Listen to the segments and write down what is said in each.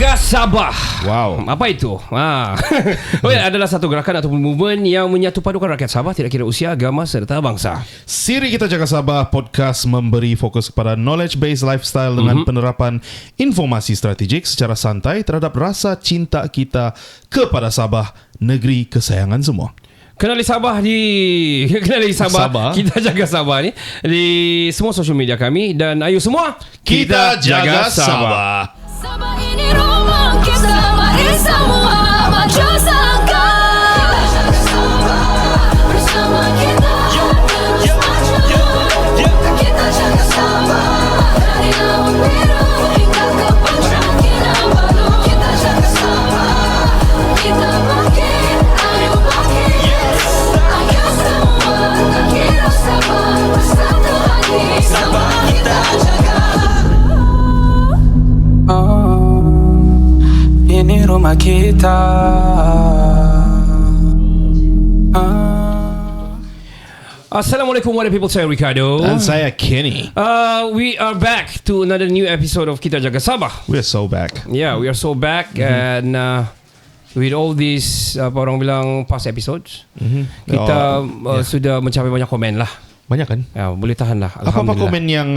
Jaga Sabah. Wow. Apa itu? Adalah satu gerakan ataupun movement yang menyatu padukan rakyat Sabah tidak kira usia, agama serta bangsa. Siri Kita Jaga Sabah podcast memberi fokus kepada knowledge-based lifestyle dengan penerapan informasi strategik secara santai terhadap rasa cinta kita kepada Sabah, negeri kesayangan semua. Kenali Sabah Kita Jaga Sabah ni di semua social media kami, dan ayo semua Kita Jaga Sabah. Sabah ini rumah kita, mari semua maju sangka. Kita jaga Sabah bersama kita, terus maju. Kita jaga Sabah dari laut biru hingga ke puncak Kinabalu. Kita jaga Sabah, kita bangkit, ayo bangkit. Ayo semua kita Sabah bersatu hati, Sabah kita jaga. Ini rumah kita. Assalamualaikum warahmatullahi people, saya Ricardo. Dan saya Kenny. We are back to another new episode of Kita Jaga Sabah. We're so back. Yeah, we are so back. And with all these apa orang bilang past episodes, kita sudah mencapai banyak komen lah. Banyak kan? Ya, boleh tahan lah. Apa-apa komen yang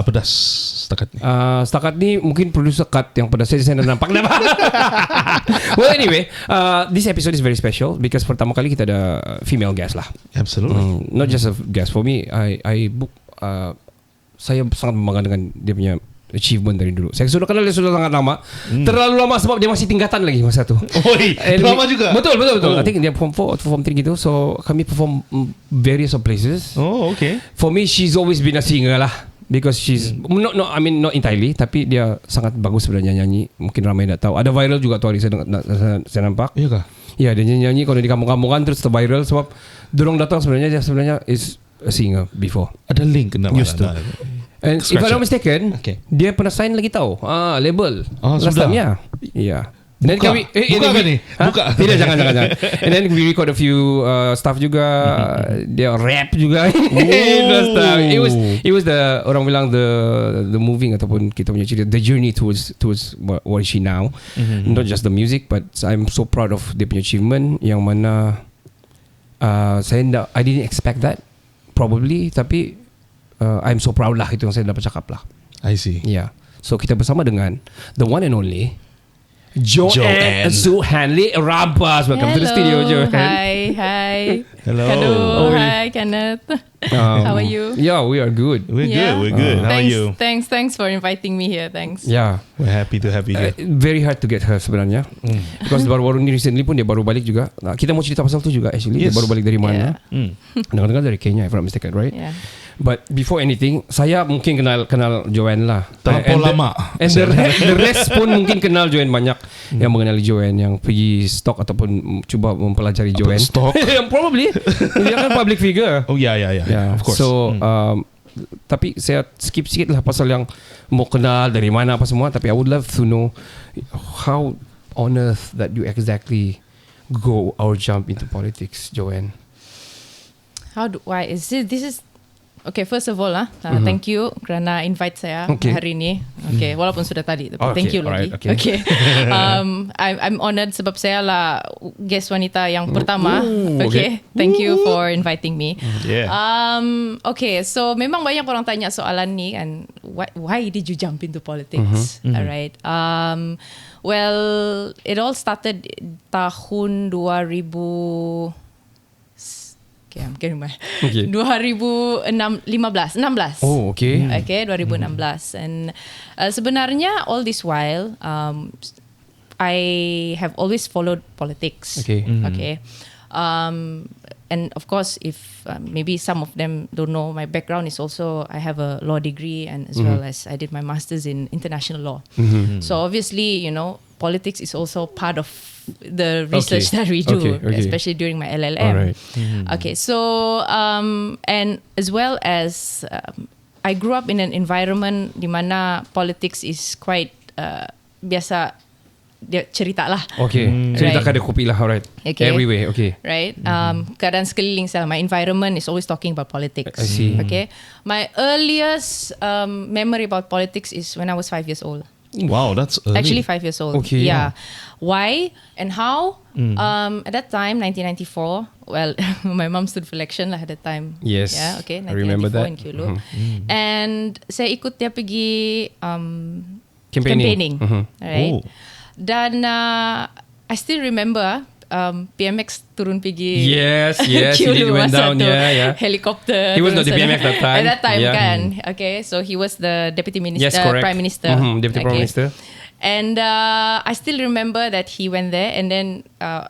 pedas setakat ni? Setakat ni mungkin producer cut yang pedas. Saya dah nampak dah. Well anyway, this episode is very special because pertama kali kita ada female guest lah. Absolutely. Not just a guest. For me, I book. Saya sangat membangga dengan dia punya achievement dari dulu. Saya sudah kenal dia sudah sangat lama. Terlalu lama sebab dia masih tingkatan lagi masa tu. Lama juga? Betul. I think dia form 4 atau form 3 gitu. So kami perform various of places. Oh, okay. For me, she's always been a singer lah. Because she's not entirely, tapi dia sangat bagus sebenarnya nyanyi. Mungkin ramai tak tahu. Ada viral juga tu hari saya nampak. Iya kah? Ya, dia nyanyi kalau di kampung-kampungan terus terviral sebab dorong datang sebenarnya is a singer before. Ada link ke nama Used to. And if I'm not mistaken, dia pernah sign lagi tahu label last sudah? time ya. Yeah. Dan Buka. kami Buka kan ni? Buka. Tidak, jangan. And then we record a few stuff juga. Dia rap juga. It was the orang bilang the moving ataupun kita punya cerita, the journey towards what is she now. Not just the music, but I'm so proud of dia punya achievement yang mana I didn't expect that probably, tapi I'm so proud lah, itu yang saya dapat cakap lah. I see. Yeah. So kita bersama dengan the one and only Joanne Suhanli Rampas. Welcome to the studio, Joanne. Hi. Hello. Hi, Kenneth. How are you? Yeah, we are good. We're good. How are you? Thanks for inviting me here. Thanks. Yeah. We're happy to have you here. Very hard to get her sebenarnya. Because baru-baru ni recently pun dia baru balik juga. Kita mau cerita pasal tu juga actually. Yes. Dia baru balik dari mana? Dengar-dengar dari Kenya, if I'm not mistaken, right? Yeah. But before anything, saya mungkin kenal Joanne lah. Terlampau lama. And the rest pun mungkin kenal Joanne banyak. Yang mengenali Joanne, yang pergi stok ataupun cuba mempelajari Joanne. Stok? Probably. Dia kan public figure. Oh yeah, of course. So tapi saya skip sikit lah pasal yang mau kenal dari mana apa semua. Tapi I would love to know how on earth that you exactly go or jump into politics, Joanne. This is okay, first of all thank you kerana invite saya hari ni. Okay, walaupun sudah tadi, tapi thank you lagi. Okay. I'm honored sebab saya lah guest wanita yang pertama. Okay. Thank you for inviting me. Yeah. Okay, so memang banyak orang tanya soalan ni kan, why did you jump into politics? Alright. Well, it all started tahun 2000. I'm getting my 2016. Oh, okay. Okay, 2016. And sebenarnya all this while, I have always followed politics. Okay. Okay. And of course, if maybe some of them don't know, my background is also I have a law degree, and as well as I did my master's in international law. So obviously, politics is also part of the research that we do, especially during my LLM. Alright. Okay, so and as well as I grew up in an environment di mana politics is quite biasa dia cerita lah. Okay. Cerita kada kopi lah, alright. Okay. Everywhere, okay. Right. Keadaan sekeliling saya, my environment is always talking about politics. I see. Okay. My earliest memory about politics is when I was 5 years old. Wow, that's early. Actually 5 years old. Okay. Yeah. Why and how? At that time, 1994. Well, my mom stood for election lah at that time. Yes. Yeah. Okay. I remember 1994 that. in Kilo. And saya ikut dia pergi Campaigning. Right. Oh. Dan I still remember PMX turun pergi Yes, yes, he did Kilo went down, satu yeah. helicopter. He was turun not the sana. PMX that time. At that time Yeah. kan. Okay, so he was the deputy minister, Yes, correct. prime minister. Deputy Prime Minister. And I still remember that he went there, and then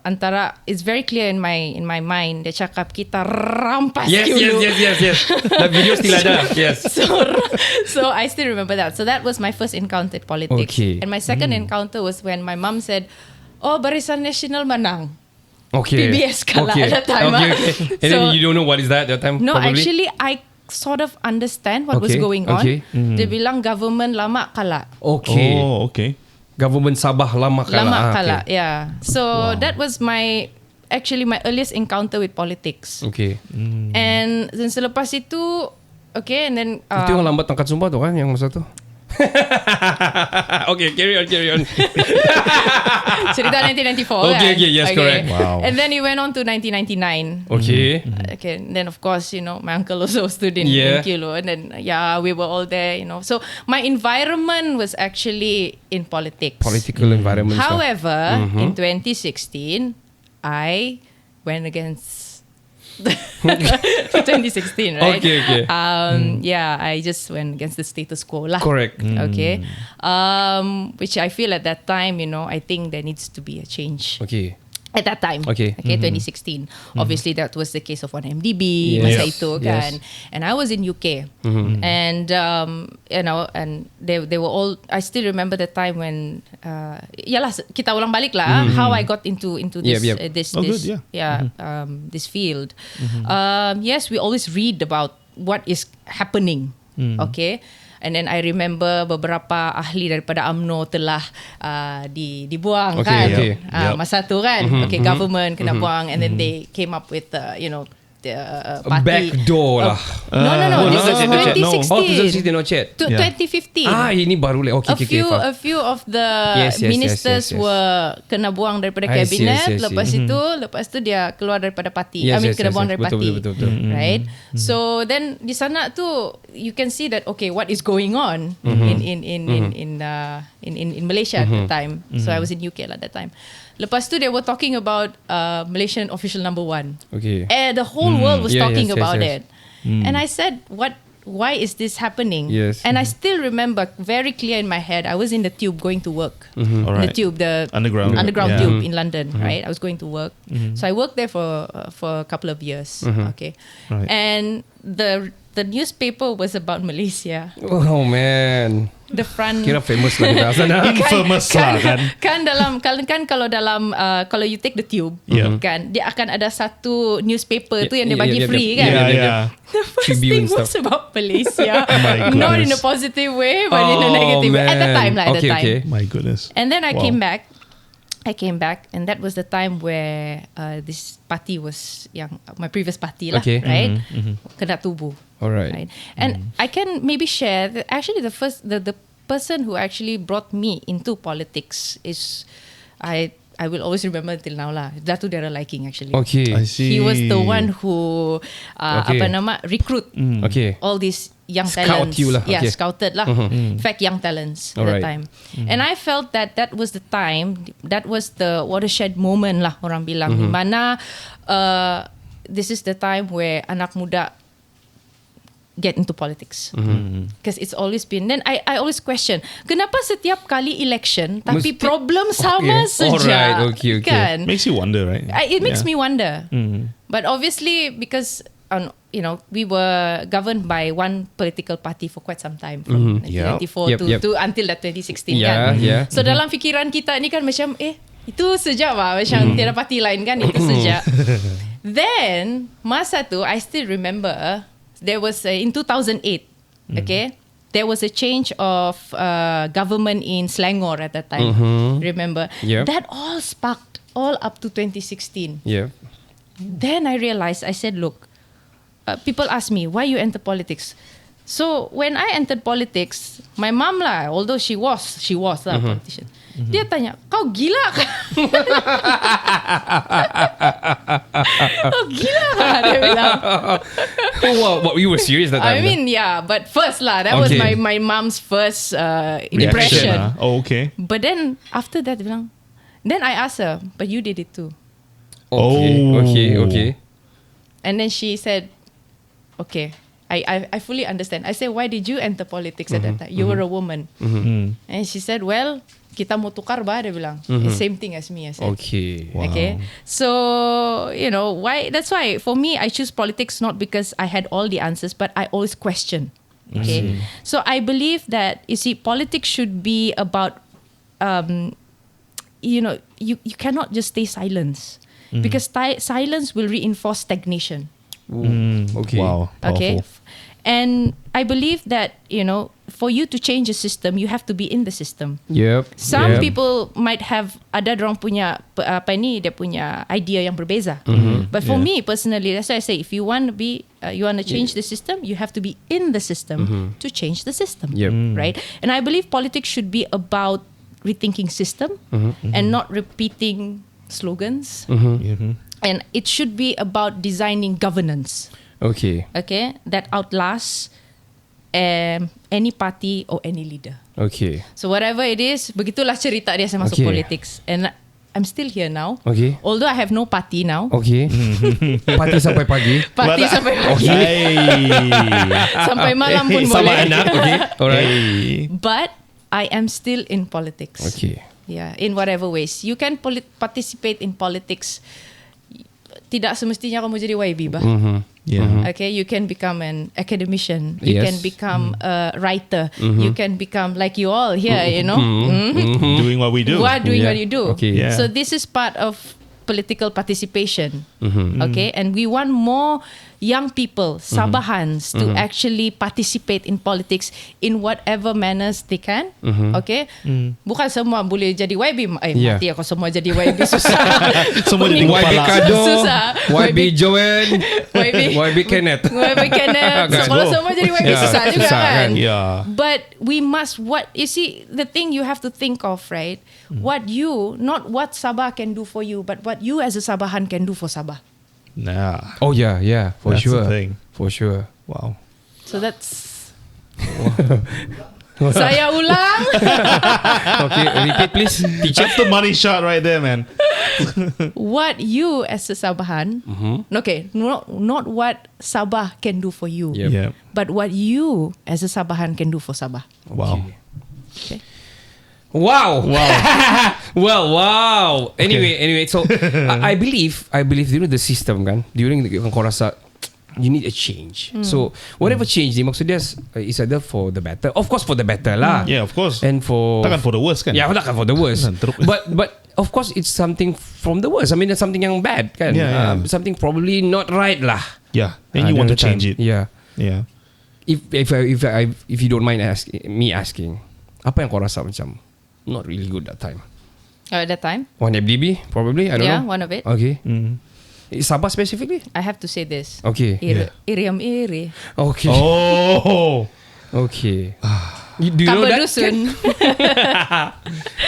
antara it's very clear in my mind. Dia cakap kita rampas Yes. That video still ada. Yes. So I still remember that. So that was my first encounter in politics. Okay. And my second encounter was when my mom said, "Oh, Barisan Nasional menang." Okay. PBS kalah okay. at that time, Okay, ah. okay. And then So- you don't know what is that at that time? No, probably? actually I sort of understand what was Okay, going on. okay. Dia bilang government lama kalah. Okay. Oh, okay. Government Sabah lama kalah. Lama Ah, kalah, okay. yeah. So that was my earliest encounter with politics. Okay. And then selepas itu, okay, and then Itu yang lambat angkat sumpah tu kan yang masa tu. Okay, carry on. cerita 1994 Okay, kan? okay, yes, correct. Wow. And then it went on to 1999. Okay. Okay, and then of course, my uncle also stood in Kilo, and then we were all there, So my environment was actually in politics. Political environment. stuff. However, in 2016, I went against 2016, right? Okay. Yeah, I just went against the status quo lah. Correct. Okay. Which I feel at that time, I think there needs to be a change. Okay. At that time, Okay. 2016. Obviously, that was the case of 1MDB, Yes. masa itu Yes. kan. And I was in UK, and and they were all. I still remember the time when, yalah, kita ulang balik lah. How I got into this Yep. this Oh, this good, yeah. this field. Yes, we always read about what is happening. Okay. And then I remember beberapa ahli daripada UMNO telah dibuang Okay, kan. okay. Yep. Masa tu kan. Okay, government kena buang, and then they came up with the party. Backdoor lah. No. This was not yet. 2016. Oh, 2016 not yet. To Yeah. 2015. Ini baru lah. Okay, A few of the Yes, ministers yes. were kena buang daripada I see, kabinet. I see. Lepas tu dia keluar daripada parti. Yes, I mean yes, kena yes, buang yes. dari parti. Betul. Right? So then di sana tu you can see that okay, what is going on in Malaysia at the time. So I was in UK at that time. Lepas tu they were talking about Malaysian official number 1. Okay. The whole world was Yeah, talking yes, about yes. it. And I said, why is this happening? Yes. And I still remember very clear in my head, I was in the tube going to work. In the Alright. tube, the Underground. underground Yeah. tube in London, right? I was going to work. So I worked there for a couple of years. Okay. Right. And the newspaper was about Malaysia. Oh man. The front Kira famous lah kita sana. Infamous lah kan. Kalau you take the tube, Yeah. kan dia akan ada satu newspaper tu yang dia Yeah, bagi yeah, free yeah. kan. Yeah, yeah. yeah. The first Tribune thing was stuff. about Malaysia. My Not in a goodness. positive way, but in a negative way. At the man. time, at the time. Okay. My goodness. And then I Wow. came back, and that was the time where this party was my previous party lah, Okay. right? Kena tubuh. Alright. Right? And I can maybe share that actually the person who actually brought me into politics is I will always remember till now lah. Datu Dara Liking actually. Okay. I see. He was the one who Okay. recruit Okay. all these young Scout talents. you lah, Yeah, okay. scouted lah. In fact, young talents at the Alright. time. And I felt that was the time, that was the watershed moment lah orang bilang. Di mana this is the time where anak muda get into politics. Because it's always been, then I always question, kenapa setiap kali election tapi Mesti- problem sama Okay. saja? Alright, okay. Kan? Makes you wonder, right? It makes Yeah. me wonder. But obviously, because we were governed by one political party for quite some time, from 1994 Yep. to until that 2016 Yeah, kan. yeah. So dalam fikiran kita ni kan macam itu sejak lah, macam tiada parti lain kan, itu sejak. Then masa tu I still remember there was in 2008, okay, there was a change of government in Selangor at that time. Remember? Yep. That all sparked all up to 2016. Yeah. Then I realized, I said, look, people ask me, why you enter politics? So when I entered politics, my mom lah, although she was lah politician. Dia tanya, kau gila kan? Kau gila kan? Dia bilang. What you were serious that time? I mean, yeah, but first lah, that was Okay. my mom's first impression. Oh, okay. But then after that, dia bilang, then I asked her, but you did it too. Okay. And then she said, okay, I fully understand. I said, why did you enter politics at that time? You were a woman. And she said, well, kita mau tukar bah, dia bilang. It's same thing as me, I said. Okay. Okay. So, why? That's why for me, I choose politics not because I had all the answers, but I always question. Okay. So I believe that, you see, politics should be about, you cannot just stay silent. Because silence will reinforce stagnation. Okay. Wow. Okay. Powerful. And I believe that, for you to change a system, you have to be in the system. Yep. Some people might have ada dorang punya dia punya idea yang berbeza. But for me personally, that's why I say if you want to be you want to change the system, you have to be in the system to change the system. Yep. Right? And I believe politics should be about rethinking system and not repeating slogans. And it should be about designing governance. Okay. Okay, that outlasts any party or any leader. Okay. So whatever it is, begitulah cerita dia saya masuk Okay. politics. And I'm still here now. Okay. Although I have no party now. Okay. Parti sampai pagi. Party sampai sampai malam pun Sama boleh. anak. Okay. Alright. But I am still in politics. Okay. Yeah, in whatever ways. You can participate in politics. Tidak semestinya kamu jadi YB bah. Yeah. Okay, you can become an academician. You Yes. can become a writer. You can become like you all here, Doing what we do. doing Yeah. what you do. Okay. Yeah. So this is part of political participation. Okay, and we want more young people, Sabahans, to actually participate in politics in whatever manners they can. Okay, bukan semua boleh jadi YB. Yeah. Mati aku semua jadi YB susah. Semua jadi YB kepala. Kado, Susah. YB Joanne, YB YB Kenneth. YB Kenneth. So Kan? kalau semua jadi YB Yeah, susah juga susah kan. kan? Yeah. But we must you see the thing you have to think of, right? What you, not what Sabah can do for you, but what you as a Sabahan can do for Sabah. Nah. Oh yeah, for That's sure. the thing. For sure. Wow. So that's saya ulang. Okay, repeat please. Teacher. That's the money shot right there, man. What you as a Sabahan, okay, not what Sabah can do for you, Yep. Yeah. but what you as a Sabahan can do for Sabah. Wow. Okay. Wow. Well, wow. Anyway, so I believe the system kan during kau rasa you need a change. So whatever change ni maksud dia is either for the better. Of course for the better lah. Yeah, of course. And for Takkan for the worst kan? Yeah, takkan for the worst. Kan, teruk. But of course it's something from the worst. I mean it's something yang bad kan. Yeah. Something probably not right lah. Yeah. And you want to change it. Yeah. Yeah. If you don't mind asking, apa yang kau rasa macam not really good that time? At that time, One FDB probably. I don't know. one of it. Okay. Mm. Sabah specifically? I have to say this. Okay. Iriam iri. Okay. Oh. Okay. Do you know Kabar that? dusun.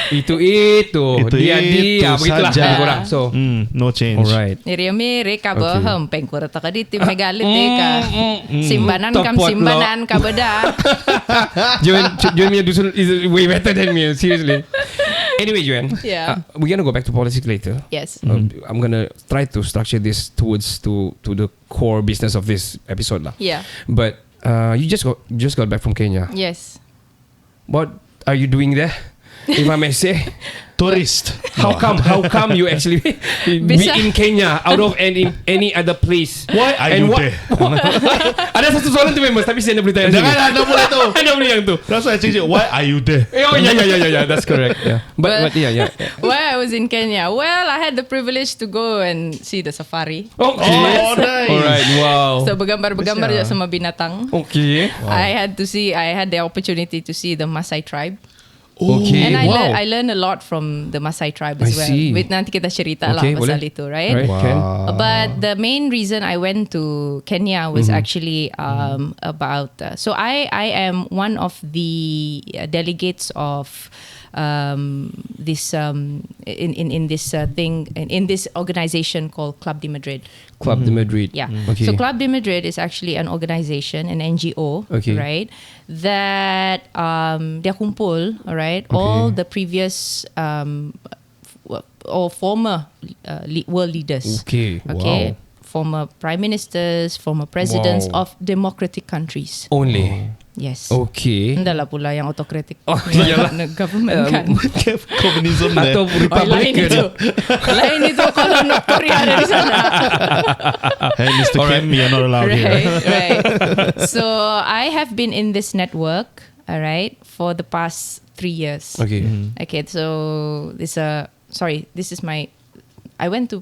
Itu dia begitulah saja. lebih kurang. So No change. alright. Iriam iri ka Okay. hempeng ko rata ka diti megalit ka. Simbanan kam Tepot simbanan ka beda. Joanne punya dusun is way better than me. Seriously. Anyway, Joanne. Yeah. We're gonna go back to politics later. Yes. I'm gonna try to structure this towards to the core business of this episode lah. Yeah. But you just got back from Kenya. Yes. What are you doing there? If I may say, Tourist. how come you actually be Bisa. in Kenya out of any other place? Why are you there? Ada satu soalan tu members tapi saya nak boleh tanya. Jangan anda boleh tu. Anda boleh yang tu. That's why I change it. Why are you there? Oh yeah, that's correct. Yeah. But yeah. Why I was in Kenya? Well, I had the privilege to go and see the safari. Okay. Oh, nice. Alright. Wow. So bergambar-bergambar Bisa. je sama binatang. Okay. I had the opportunity to see the Maasai tribe. Okay. And Wow. I learned a lot from the Maasai tribe I as well. see. Nanti kita cerita Okay, lah pasal boleh. itu, right? Right. Can. But the main reason I went to Kenya was actually about. So I am one of the delegates of this in this thing in this organization called Club de Madrid. Club de Madrid. Yeah. Okay. So Club de Madrid is actually an organization, an NGO, Okay. right? That dia kumpul, all right, all the previous or former world leaders. Okay. Okay. Wow. Former prime ministers, former presidents Wow. of democratic countries. Only. Yes. Okay. Dah lah pula yang autocratic Oh, iyalah. government kan. Komunisme there. Atau Lain Republican. itu. Lain itu kalau North Korea ada di sana. Hey, Mr. Kim, you're not allowed here. Right. So I have been in this network, all right, for the past 3 years. Okay. Okay, so this is my. I went to.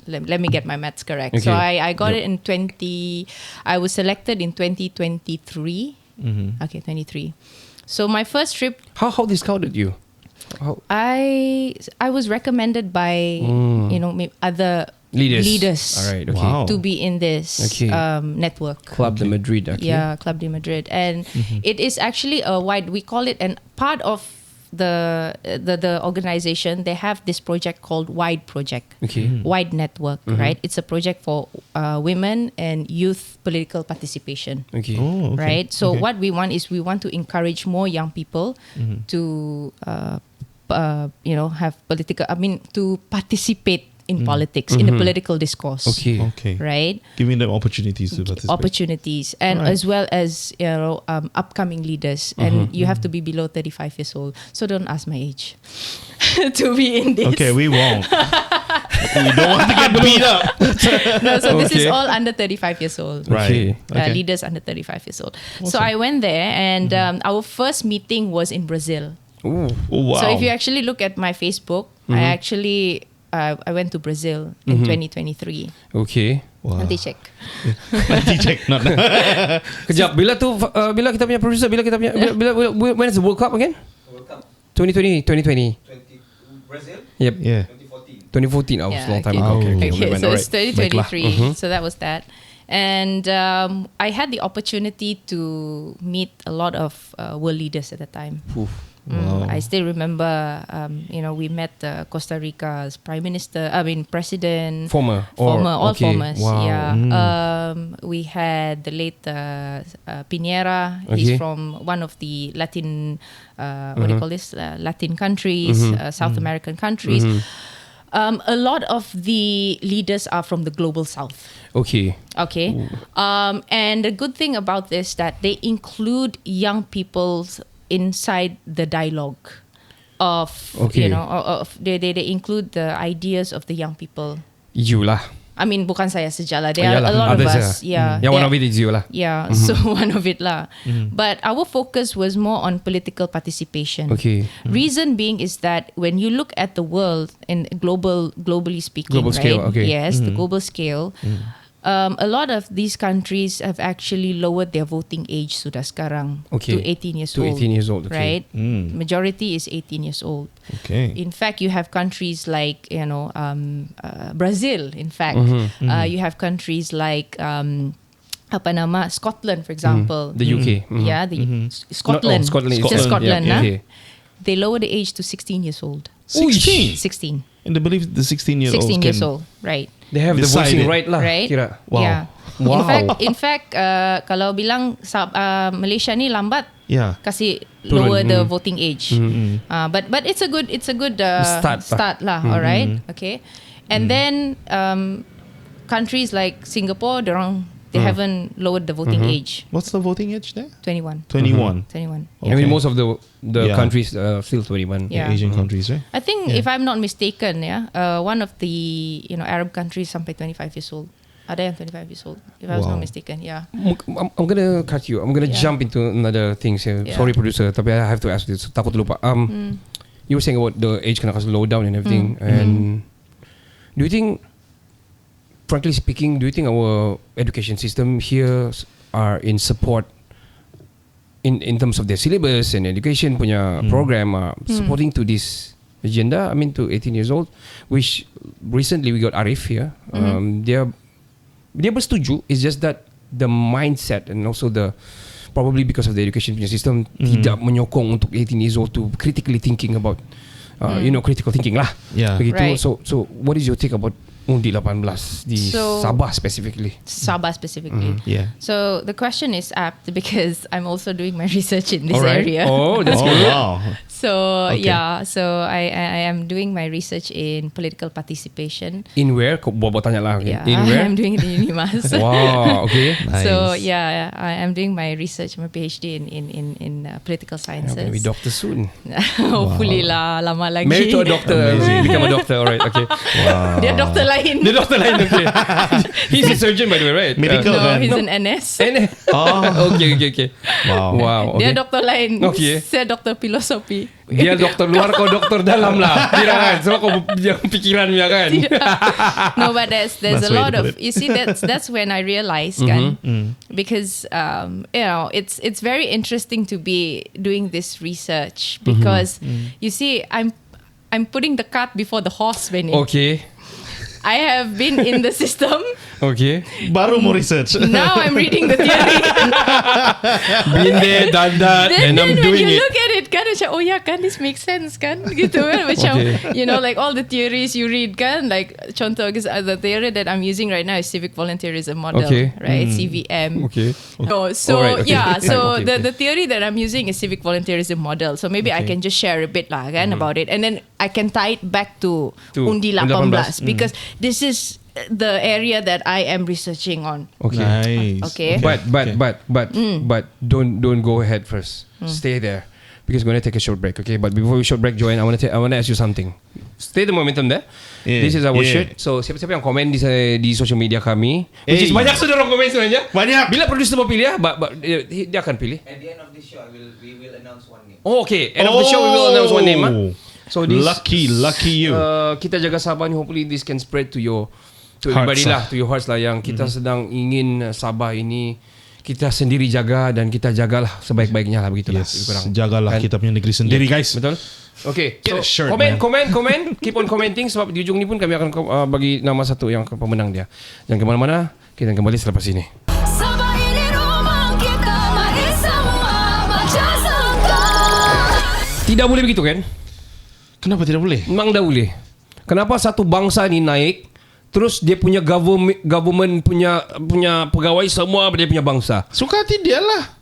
Let me get my maths correct. So Okay. I got it in 20. I was selected in 2023. Okay, 23. So my first trip, How this counted you? How? I was recommended by other leaders Alright. Okay. Wow. to be in this Okay. network. Club de Madrid. Okay. Yeah, Club de Madrid, and it is actually a wide. We call it an part of the organization. They have this project called Wide Project. Okay. Wide Network, right? It's a project for women and youth political participation. Okay. Oh, okay. Right. So Okay. what we want is we want to encourage more young people to have political. I mean, to participate in politics, in the political discourse. Okay. Okay. Right. Giving them opportunities to participate. Opportunities, and Right. as well as upcoming leaders, and you have to be below 35 years old. So don't ask my age to be in this. Okay, we won't. We don't want to get beat up. No, so this is Okay. all under 35 years old. Right. Okay. Leaders under 35 years old. So I went there, and our first meeting was in Brazil. Ooh. Oh, wow. So if you actually look at my Facebook, I actually I went to Brazil in 2023. Okay. Wow. Nanti check. Nanti check. Not Kejap. Bila tu? Bila kita punya producer? Bila kita punya? When is the World Cup again? World Cup 2020. 20 Brazil Yep. Yeah. 2014. 2014. Oh, it's Yeah, a long time okay. ago. Okay. Okay, Alright. so it's 2023. Baiklah. So that was that. And I had the opportunity to meet a lot of world leaders at the time. Wow. I still remember, we met Costa Rica's president. Former. All Okay. formers. Wow. Yeah. We had the late Piñera. He's Okay. from one of the Latin, what do you call this? Latin countries, South American countries. A lot of the leaders are from the global south. Okay. Okay. And the good thing about this that they include young people inside the dialogue of Okay. they include the ideas of the young people. You lah. I mean, bukan saya saja lah. There are Yalah, a lot of others us. Yeah. Yeah, one there- of it is you lah. Yeah, so one of it lah. But our focus was more on political participation. Okay. Reason being is that when you look at the world in globally speaking, Global right? scale, okay. Yes, the global scale. A lot of these countries have actually lowered their voting age sudah sekarang Okay. to 18 years To old. 18 years old, okay. Right? Majority is 18 years old. Okay. In fact, you have countries like Brazil. In fact, you have countries like Scotland, for example. The UK. Yeah, Scotland. Scotland. Just Scotland, Yeah. huh? Okay. They lower the age to 16 years old. 16. 16. And they believe the 16-year-olds 16 years can... old, right? They have the Decide voicing it. right lah. Right? Kira. Wow. Yeah. Wow. In fact, kalau bilang Malaysia ni lambat, Yeah. kasih Turun. lower the voting age. But it's a good start lah. All right. Okay. And then countries like Singapore, they haven't lowered the voting age. What's the voting age there? 21. 21. 21. I mean, most of the Yeah. countries still 21. Yeah. Asian countries, right? I think if I'm not mistaken, one of the Arab countries sampai 25 years old. Ada yang 25 years old, if I was Wow. not mistaken. Yeah. I'm gonna cut you. I'm gonna Yeah. jump into another things here. Yeah. Sorry, producer, tapi I have to ask this. Takut lupa. You were saying about the age kena slow down and everything. And do you think, frankly speaking, do you think our education system here are in support in terms of their syllabus and education punya program supporting to this agenda. I mean to 18 years old, which recently we got Arif here. Dia bersetuju. It's just that the mindset and also the probably because of the education punya system tidak menyokong untuk 18 years old to critically thinking about critical thinking lah. Yeah. Begitu. Right. So what is your take about undi 18 di Sabah specifically? Sabah specifically. Yeah. So the question is apt because I'm also doing my research in this Alright. area. Oh, that's Oh, good. wow. So Okay. I am doing my research in political participation. In where? Kau buat tanya lah. Okay. Yeah, In where? I'm doing it in UNIMAS. Wow. Okay. So Nice. yeah, I am doing my research, my PhD in political I'm gonna be sciences. doctor soon. Hopefully lah, lama lagi. Married to a doctor. Amazing. Become a doctor. Alright. Okay. Dia doktor lain. The doctor line. Okay. He's a surgeon by the way, right? Medical. No, kan? he's an NS. Okay. Wow. Okay. Dia doktor lain. Okay. Saya doktor filosofi. Dia doktor luar, kau doktor dalam lah. Kira kan? Sebab kau yang pikiran dia kan? No, but there's That's a way lot to of, put it. you see, that's when I realized kan, because it's very interesting to be doing this research because you see I'm putting the cart before the horse, Benny. Okay. I have been in the system. Okay. Baru mau research. Now I'm reading the theory. Been there, done that, Then and I'm when doing you it. look at it kan, macam, oh yeah kan, this makes sense kan, gitu kan, macam Okay. like all the theories you read kan, like contoh the theory that I'm using right now is civic volunteerism model, Okay. right? CVM. Okay. So Alright, okay. yeah, so Okay, the theory that I'm using is civic volunteerism model. So maybe I can just share a bit lah kan about it, and then I can tie it back to To Undi Undi 18 because this is the area that I am researching on. Okay. Nice. Okay. But don't go ahead first. Stay there because we're gonna take a short break. Okay. But before we short break, Joanne, I wanna ask you something. Stay the momentum there. Yeah, This is our yeah. shirt. So siapa-siapa yang komen di social media kami, which is banyak sudah orang komen sebenarnya. Banyak. Bila producer mau pilih, dia akan pilih. At the end of this show, we will announce one name. Oh, okay. End of the show we will announce one name. So this Lucky you. kita jaga Sabah ni, hopefully this can spread to Hearts everybody lah. lah, to your hearts lah, yang kita sedang ingin Sabah ini kita sendiri jaga dan kita jagalah sebaik-baiknya lah, begitulah. Yes. lebih kurang. Jagalah Kan? kita punya negeri sendiri, guys. Betul. Okay, Get a shirt, komen, man. komen, keep on commenting sebab di ujung ni pun kami akan bagi nama satu yang pemenang dia. Jangan ke mana-mana, kita kembali selepas ini. Sabah ini rumah kita, mari semua baca sangka. Tidak boleh begitu kan? Kenapa tidak boleh? Memang dah boleh. Kenapa satu bangsa ni naik, terus dia punya government punya pegawai semua dia punya bangsa. Suka hati dia lah.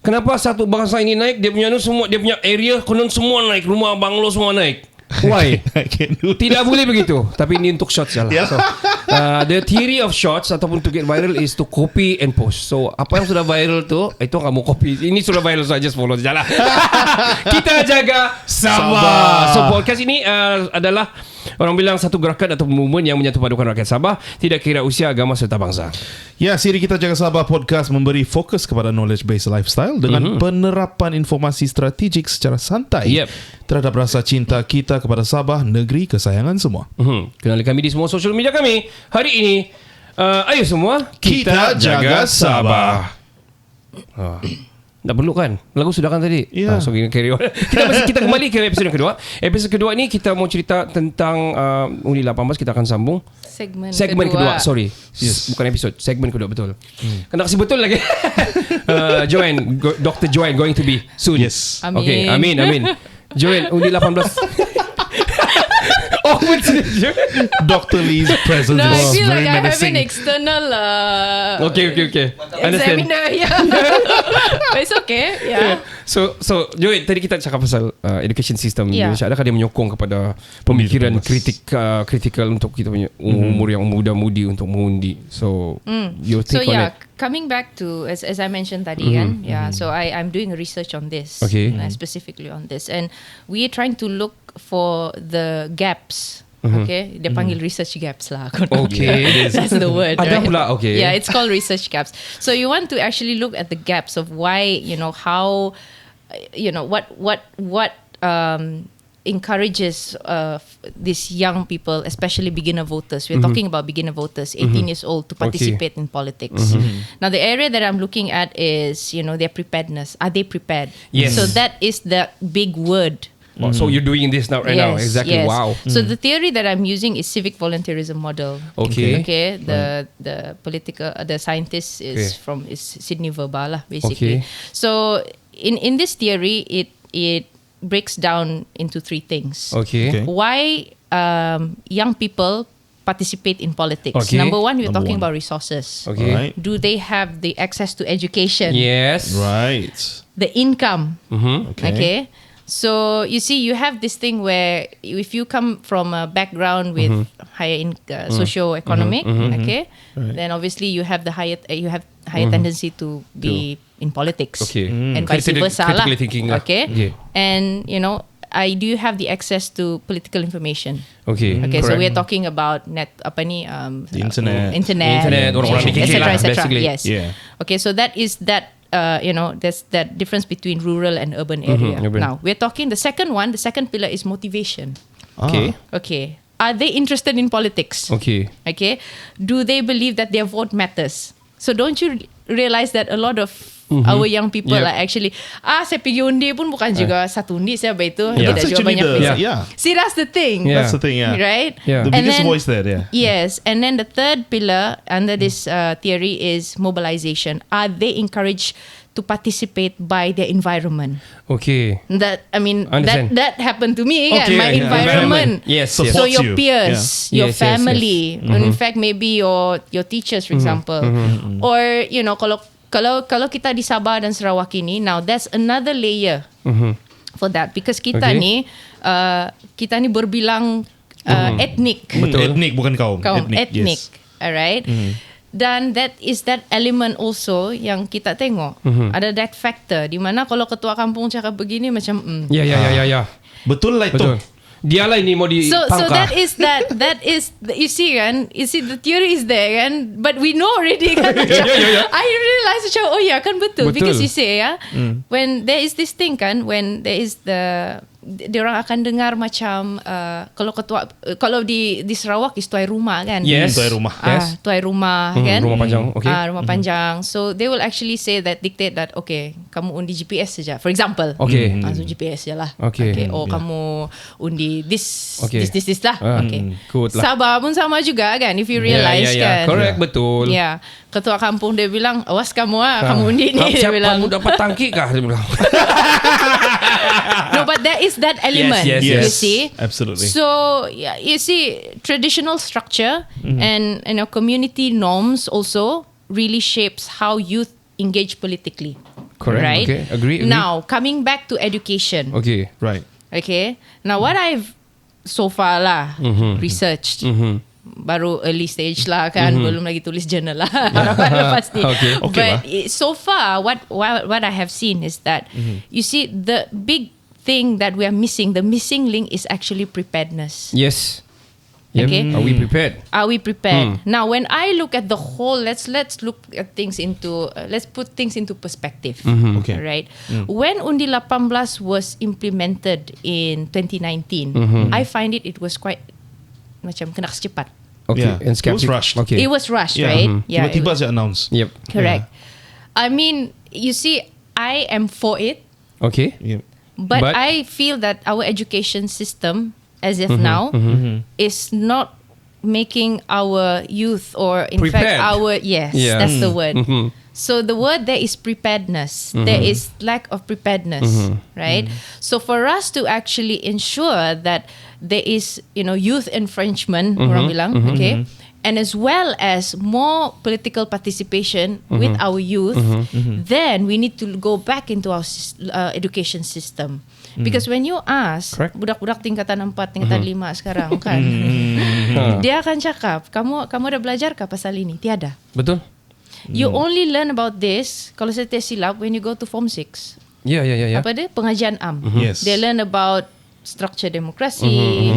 Kenapa satu bangsa ini naik, dia punya semua, dia punya area konon semua naik, rumah banglo semua naik. Why? I can do Tidak boleh begitu. Tapi ini untuk shots lah. Yeah. So, the theory of shots ataupun to get viral is to copy and post. So apa yang sudah viral tu, itu kamu copy. Ini sudah viral, so just follow saja lah. Kita jaga Sabah. So podcast ini adalah orang bilang satu gerakan atau movement yang menyatu padukan rakyat Sabah, tidak kira usia, agama serta bangsa. Ya, siri Kita Jaga Sabah podcast memberi fokus kepada knowledge-based lifestyle dengan penerapan informasi strategik secara santai Yep. terhadap rasa cinta kita kepada Sabah, negeri kesayangan semua. Kenali kami di semua social media kami. Hari ini, ayo semua Kita jaga Sabah. Tak perlu kan? Lagu sudah kan tadi? Ya. So carry on. Kita kembali ke episod yang kedua. Episod kedua ni kita mau cerita tentang Undi 18. Kita akan sambung segmen kedua. Sorry, yes. Bukan episod, segmen kedua, betul. Kena kasih betul lagi. Joanne, Dr. Joanne going to be soon. Yes. Amin. Okay, amin. Joanne, Undi 18. Oh, Dr. Lee's presence No, I is feel very like I have an menacing. external Okay. Understand. examiner. Yeah. But it's okay. Yeah. So Joey, tadi kita cakap pasal education system Yeah. Indonesia. Adakah dia menyokong kepada pemikiran kritikal untuk kita punya umur yang muda-mudi untuk mengundi? So your So take on yeah, it? coming back to as I mentioned tadi kan, yeah. So I'm doing a research on this, Okay. Specifically on this, and we're trying to look for the gaps. Okay, dia panggil research gaps lah. Okay. That's the word. Ada right? pula, okay. Yeah, it's called research gaps. So you want to actually look at the gaps of why, how, what encourages these young people, especially beginner voters. We're talking about beginner voters, 18 years old, to participate in politics. Now, the area that I'm looking at is, their preparedness. Are they prepared? Yes. So that is the big word. Oh, so you're doing this now right now. Exactly. Yes. Wow. So the theory that I'm using is civic volunteerism model. Okay. Okay. The political the scientist is Sydney Verba lah, basically. Okay. So in this theory, it breaks down into three things. Okay. Why young people participate in politics? Okay. Number one, we're Number talking one. about resources. Okay. Right. Do they have the access to education? Yes. Right. The income. Okay. Okay. So you see, you have this thing where if you come from a background with higher socio-economic, okay, then obviously you have higher tendency to be in politics, Okay. and vice versa lah. Critically thinking lah. Okay, Okay. and I do have the access to political information. Okay. Okay, so Correct. we're talking about The internet. Internet, orang-orang etc. fikir lah, etc. basically. Yes. Yeah. Okay, so that is that. There's that difference between rural and urban area. urban. Now we're talking the second pillar is motivation. Okay. Okay, are they interested in politics? Okay. Okay, do they believe that their vote matters? So don't you realize that a lot of our young people Yep. are actually saya pergi undi pun bukan juga satu undi saya itu Yeah. tidak That's juga actually banyak the- pesa. yeah. See, that's the thing. Yeah. That's the thing, yeah. Right? Yeah. The And biggest then- voice there, yeah. Yes, and then the third pillar under this theory is mobilization. Are they encouraged to participate by their environment? Okay. Understand. That happened to me. Okay, My yeah. environment. Yes. So yes. So Supports your you. peers, Yeah. your Yes, yes, yes. family, and in fact maybe your teachers, for example, or kalau kita di Sabah dan Sarawak ini, now that's another layer for that, because kita Okay. ni berbilang etnik. Etnik bukan kaum. Kaum etnik. Yes. Alright. Dan that element also yang kita tengok. Ada that factor di mana kalau ketua kampung cakap begini macam Ya. Betul lah itu. Betul. Dialah ini mau So dipangkah. that is you see the theory is there kan, but we know already kan. Yeah. I realize macam kan betul, Betul. because you say when there is this thing kan, when there is diorang akan dengar macam kalau di Sarawak is tuai rumah kan. Yes. Tuai rumah. Yes. Tuai rumah kan. Rumah panjang. Okay. Rumah panjang. So they will actually say dictate that okay, kamu undi GPS saja. For example. Okay. So GPS je lah. Okay. Oh kamu undi this Okay. this lah. Okay. Good lah. Sabah pun sama juga kan, if you realize kan. Correct, betul. Ya. Ketua kampung dia bilang, awas kamu kamu undi ni, dia Siapa bilang. kamu dapat tangki kah? Dia bilang. No, but there is that element. Yes, You Yes. see. Absolutely. So yeah, you see, traditional structure and community norms also really shapes how youth engage politically. Correct. Right. Okay. Agree. Now coming back to education. Okay. Right. Okay. Now what I've so far lah researched. Baru early stage lah kan, belum lagi tulis journal lah. Harapan pasti. Okay. Okay But lah. so far what I have seen is that you see the big thing that we are missing, the missing link is actually preparedness. Yes. Yep. Okay. Are we prepared? Are we prepared? Now when I look at the whole, let's look at things into let's put things into perspective. Okay. Right. When Undi 18 was implemented in 2019, I find it was quite macam kena cepat. Okay. Yeah. And It was skeptic. rushed. Okay. It was rushed, Yeah. right? Yeah. Tiba-tiba saja announce. Yep. Correct. I mean, you see, I am for it, Okay. Yeah. but But- I feel that our education system, as of now, is not making our youth, or in Prepared. fact our Yeah. that's the word. Mhm. So the word there is preparedness. There is lack of preparedness, right? So for us to actually ensure that there is youth enfranchisement, orang bilang, okay, and as well as more political participation with our youth, then we need to go back into our education system. Because when you ask Correct. budak-budak tingkatan 4, tingkatan 5 sekarang kan, dia akan cakap, kamu ada belajar kah pasal ini? Tiada. Betul. You only learn about this, kalau saya tak silap, when you go to Form 6. Ya. Apa dia? Pengajian am. Yes. They learn about structure demokrasi,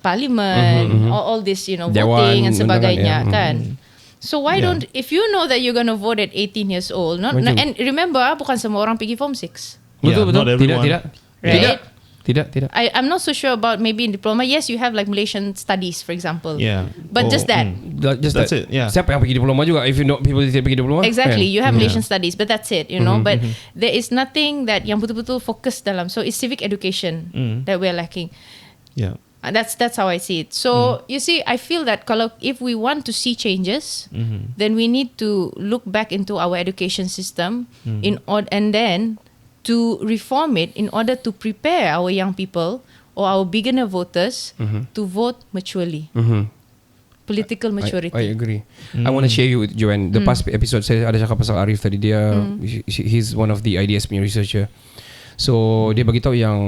parliament, all this, Dewan, voting and sebagainya, undangan, kan. So why don't, if you know that you're going to vote at 18 years old, Macam- and remember, bukan semua orang pergi Form 6. Betul. Yeah, not everyone. Tidak. Right? Tidak. Tidak. I'm not so sure about maybe in diploma. Yes, you have like Malaysian studies, for example. Yeah. But just that. That's it, yeah. Siapa yang pergi diploma juga? If you know people tidak pergi diploma. Exactly. kan? You have Malaysian studies, but that's it, you know. But there is nothing that yang betul-betul fokus dalam. So it's civic education that we're lacking. Yeah. That's how I see it. So you see, I feel that if we want to see changes, then we need to look back into our education system and then to reform it in order to prepare our young people or our beginner voters to vote maturely. Political maturity. I agree. I want to share you with Joanne. The past episode saya ada cakap pasal Arif tadi. Dia he's one of the IDS punya researcher. So dia bagi tahu yang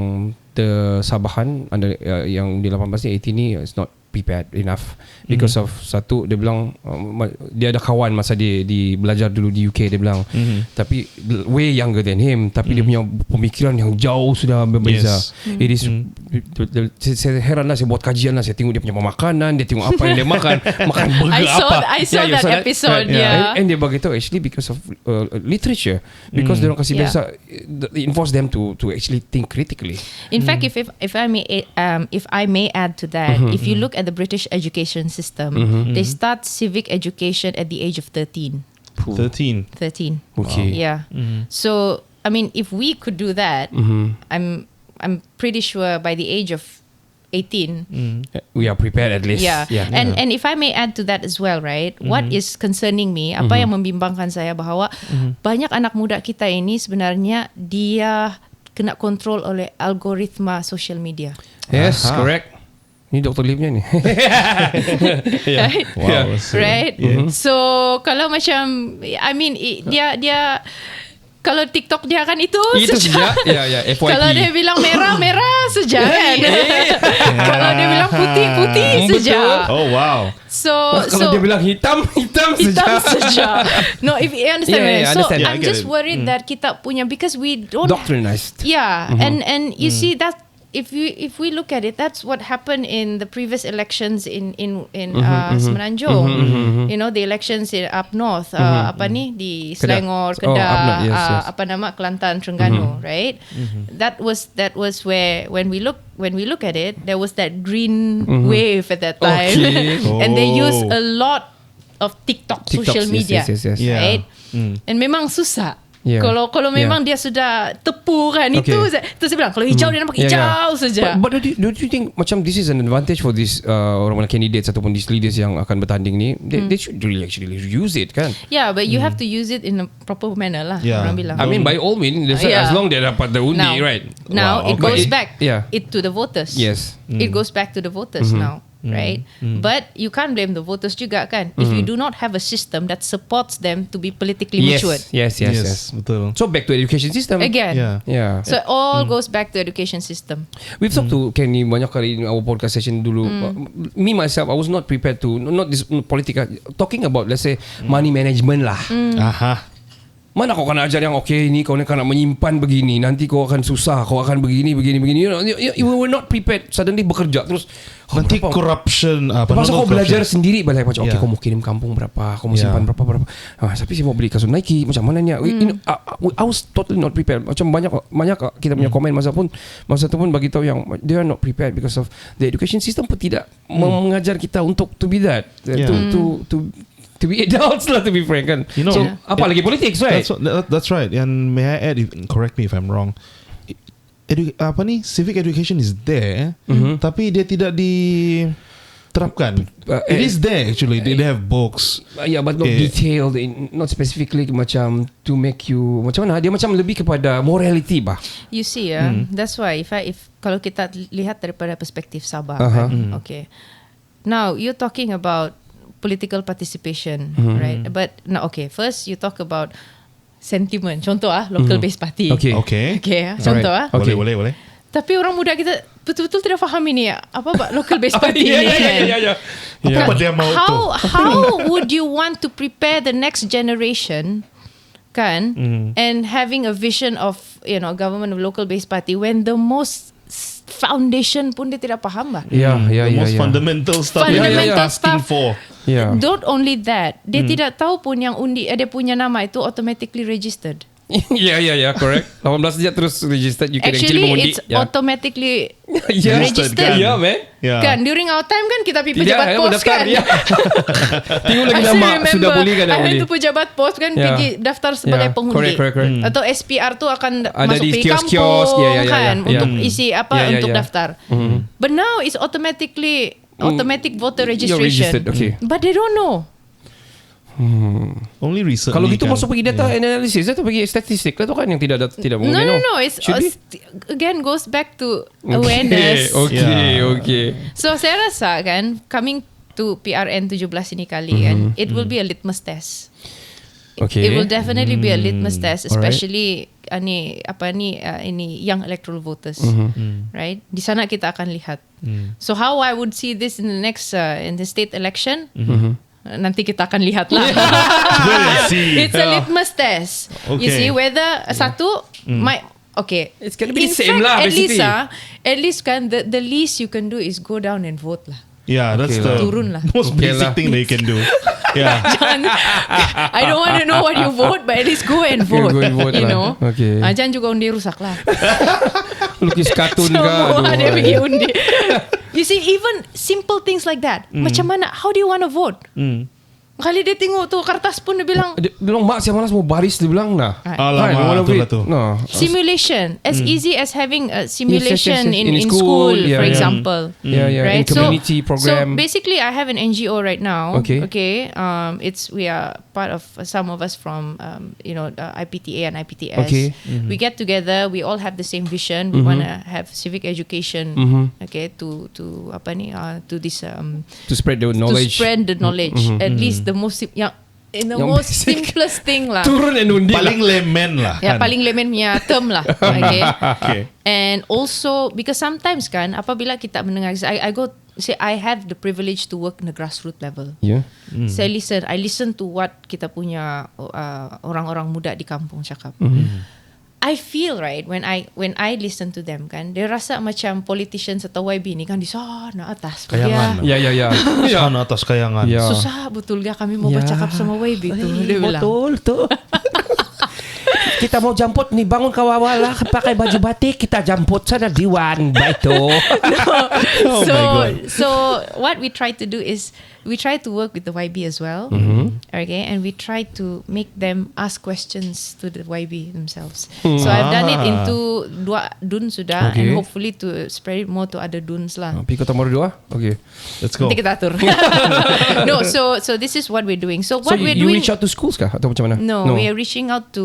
the Sabahan under yang di 18 ni 18 ni is not prepared enough because of satu dia bilang dia ada kawan masa dia belajar dulu di UK, dia bilang tapi way younger than him, tapi dia punya pemikiran yang jauh sudah berbeza. It is saya heran lah, saya buat kajian lah, saya tengok dia punya makanan, dia tengok apa yang dia makan burger I saw that episode. And dia bagi tahu actually because of literature, because dia orang kasih biasa enforce them to actually think critically. In fact, if I may add to that, if you look at the British education system, they start civic education at the age of 13. 13. Okay. Yeah. So I mean, if we could do that, I'm pretty sure by the age of 18, we are prepared at least. Yeah. And if I may add to that as well, right? What is concerning me, apa yang membimbangkan saya bahawa banyak anak muda kita ini sebenarnya dia kena kontrol oleh algoritma social media. Yes, correct. Ni Dr. Lim ni. Right? Wow. Right? So kalau macam I mean dia kalau TikTok dia kan itu saja. Ya, FYP. Kalau dia bilang merah saja kan. Kalau dia bilang putih saja. Oh wow. So kalau dia bilang hitam saja. No, if you understand. Yeah, so understand. I'm just worried that kita punya, because we don't doctrinized. Yeah, and you see that if we look at it, that's what happened in the previous elections in Semenanjung. You know, the elections up north, apa ni di Selangor, Kedah, apa nama Kelantan, Terengganu, right? That was where when we look at it, there was that green wave at that time, and they use a lot of TikTok social media, yes. right? And memang susah. Yeah. Kalau memang dia sudah tepu kan, itu saya bilang kalau hijau dia nampak hijau saja. But don't you think macam this is an advantage for these orang candidates ataupun these leaders yang akan bertanding ni? They should really actually use it kan? Yeah, but you have to use it in a proper manner lah. Orang bilang. I mean by all means, as long dia dapat the undi, right? Now it goes back to the voters. Yes. It goes back to the voters now. Right? But you can't blame the voters juga kan, if you do not have a system that supports them to be politically matured. Yes. Betul. So back to education system Again. Yeah. So it all goes back to education system. We've talked to Kenny banyak kali in our podcast session dulu. Me myself, I was not prepared to not this political talking about, let's say, money management lah. Aha. Mana kau akan ajar yang ni kau nak menyimpan begini, nanti kau akan susah, kau akan begini. You were not prepared. Suddenly bekerja terus Nanti corruption masa kau belajar sendiri balik macam kau mau kirim kampung berapa, kau mau simpan berapa. Tapi saya mau beli kasut Nike macam mana ni? I was totally not prepared. Macam banyak kita punya komen masa tu pun bagi tahu yang they are not prepared because of the education system pun tidak mengajar kita untuk to be that, to be adults lah, to be frank kan. You know, so apalagi politics, right? That's right. And may I add, correct me if I'm wrong, civic education is there, tapi dia tidak diterapkan. It is there actually. They have books. But But not detailed, not specifically macam to make you macam mana. Dia macam lebih kepada morality bah. You see, that's why if kalau kita lihat daripada perspektif Sabah, kan? Okay. Now you're talking about political participation, right? But no, okay. First, you talk about sentiment. Contoh local based party. Okay. Contoh Boleh. Tapi orang muda kita betul-betul tidak faham ini apa local based party Ya. Apa dia mau tu? How would you want to prepare the next generation, kan? And having a vision of government of local based party when the most foundation pun dia tidak faham bah. The most fundamental stuff Fundamental you're asking stuff. for. Don't only that, dia tidak tahu pun yang undi dia punya nama itu automatically registered. Yeah, correct. 18 saja terus registered. You can Actually, mengundi. it's automatically Yeah. registered. Yeah, man. Yeah. Kan during our time kan kita pergi Tidak, pejabat pos mendaftar, kan. ya. Tengok lagi I still lama remember, sudah boleh kan dah I went boleh. to pejabat pos kan Yeah. pergi daftar sebagai Yeah, pengundi. correct. Atau SPR tu akan Ada masuk di pergi kios-kios, kampung yeah, kan yeah. untuk isi apa Yeah, untuk yeah. daftar. But now it's automatic voter You're registration. registered, okay. But they don't know. Only recently. Kalau gitu kan. masuk pergi data analysis atau pergi statistik lah tu kan yang tidak mengundi. No. It's Should be. again goes back to awareness. Okay. So saya rasa kan coming to PRN 17 ini kali kan, it will be a litmus test. Okay. It will definitely be a litmus test, especially ini young electoral voters, right? Di sana kita akan lihat. So how I would see this in the next in the state election, nanti kita akan lihat lah. It's a litmus test. You Okay. see whether okay. It's gonna be In the same fact, lah, basically. At least kan the least you can do is go down and vote lah. Yeah, that's Okay the lah. Turun lah. most Okay basic lah. thing that you can do. Yeah. I don't want to know what you vote, but at least go and Okay, vote. go and vote You lah. know. Okay. Jangan juga undi rusak lah. Lukis kartun ke? Semua dia aduh. pergi undi. You see, even simple things like that. Macam mana? How do you want to vote? Kali dia tengok tu kertas pun dia bilang Dia bilang mak saya malas mau baris dia bilang nah. Alamak, Kan, betul lah tu. Nah. simulation. As easy as having a simulation yes. in school, yeah, for yeah. example. Yeah. Right. In community So program. basically, I have an NGO right now. Okay. We are part of some of us from IPTA and IPTS. Okay. We get together. We all have the same vision. We want to have civic education. Okay. To this to spread the knowledge. to spread the knowledge. At least the most Yang most basic. simplest thing lah. Turun and undi Paling lah. layman lah. Ya, kan. paling layman punya term lah. Okay. Okay. And also because sometimes kan apabila kita mendengar, I have the privilege to work in the grassroots level. Yeah. I listen to what kita punya orang-orang muda di kampung cakap. I feel right when I listen to them kan, dia rasa macam politicians atau YB ni kan di sana atas. Kayangan. Dia Ya. Sana atas kayangan. Ya. susah betul dia kami mau Ya. bercakap sama YB tu. Dia bilang. Betul tu. Kita mau jemput nih bangun kawawala pakai baju batik kita jemput sana Diwan Baito. So what we try to do is we try to work with the YB as well. Okay, and we try to make them ask questions to the YB themselves. So I've done it into 2 dun sudah, Okay. and hopefully to spread it more to other duns lah. Pergi Kota Baru 2. Okay. Let's go. Nanti kita atur. No, so this is what we're doing. So So what we're you doing. reach out to schools kah atau macam mana? No, we are reaching out to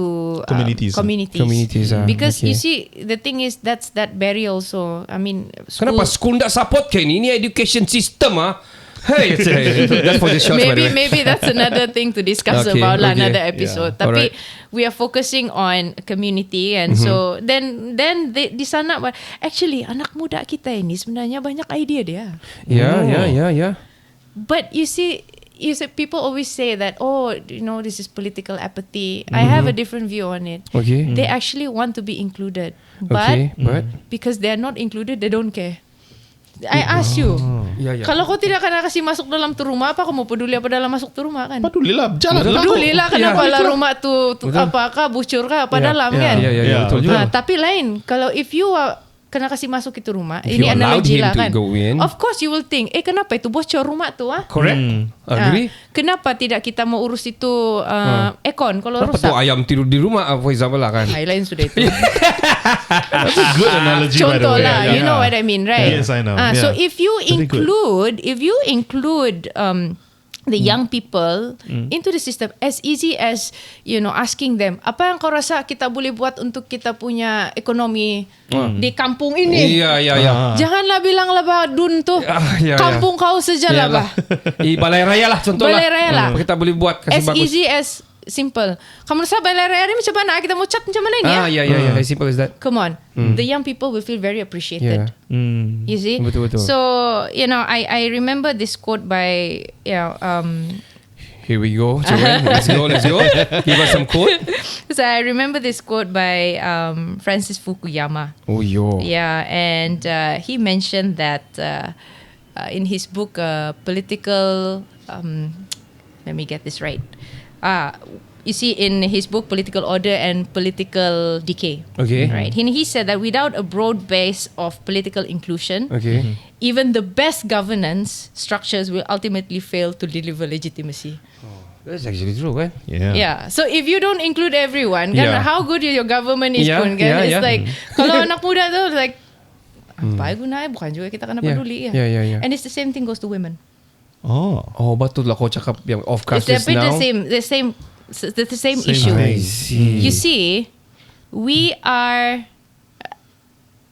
Communities. Communities, because okay. you see the thing is that's that barrier also. I mean, Kenapa school tak support kayak ni? Ini education system ah. Hey, that's for the shots by the way. maybe that's another thing to discuss Okay, about lah, okay. another episode. Yeah. Tapi Alright. we are focusing on community, and so then di sana actually anak muda kita ini sebenarnya banyak idea dia. Ya. But you see people always say that this is political apathy. I have a different view on it. Okay. They actually want to be included, Okay, but but because they are not included, they don't care. I ask you, Ya. kalau kau tidak akan kasih masuk dalam tu rumah, apa kau mau peduli apa dalam masuk tu rumah kan? Padulilah, jalan lah. Pedulilah kenapa Ya. lah rumah tu Betul. apakah bucur kah apa Ya, dalam ya, kan? Ya, Ya, betul juga. Tapi lain, kalau if you kena kasih masuk itu rumah, If ini you allowed analogi him lah to kan. go in. Of course you will think, kenapa itu bocor rumah tu ah? Correct. Agree. Kenapa tidak kita mau urus itu aircon kalau Kenapa rusak? tu ayam tidur di rumah for example lah kan? Lain sudah itu. That's a good analogy, by the Contoh way. lah, Yeah. you know what I mean, right? Yes, I know. So Yeah. if you Very good. include the young people into the system, as easy as asking them, apa yang kau rasa kita boleh buat untuk kita punya ekonomi di kampung ini? Iya. Janganlah bilang lah bah dun tu, Ya. kampung kau saja lah bah. Balai raya lah contoh lah. Balai raya lah. Apa kita boleh buat kasih As bagus. easy as simple. Kamu rasa balai raya ni macam mana? Kita mau cat macam mana ni ya? Ya. As simple as that. Come on, the young people will feel very appreciated. Yeah. You see? Betul. So, I remember this quote by, Here we go. Joanne. Let's go. Give us some quote. so I remember this quote by Francis Fukuyama. Oh yo. Yeah, and he mentioned that in his book, Political, let me get this right. You you see in his book Political Order and Political Decay. Okay. Right. He said that without a broad base of political inclusion, Okay. even the best governance structures will ultimately fail to deliver legitimacy. That's actually true, kan? Yeah. So if you don't include everyone, kan, Yeah. how good your government is Yeah, pun, kan? yeah, It's yeah. like kalau anak muda tu like apa gunanya, bukan juga kita kena Yeah. peduli. Yeah. And it's the same thing goes to women. Oh. Oh, betul lah kau cakap yang off It's casters a bit now. the same issue. I see. You see, we are,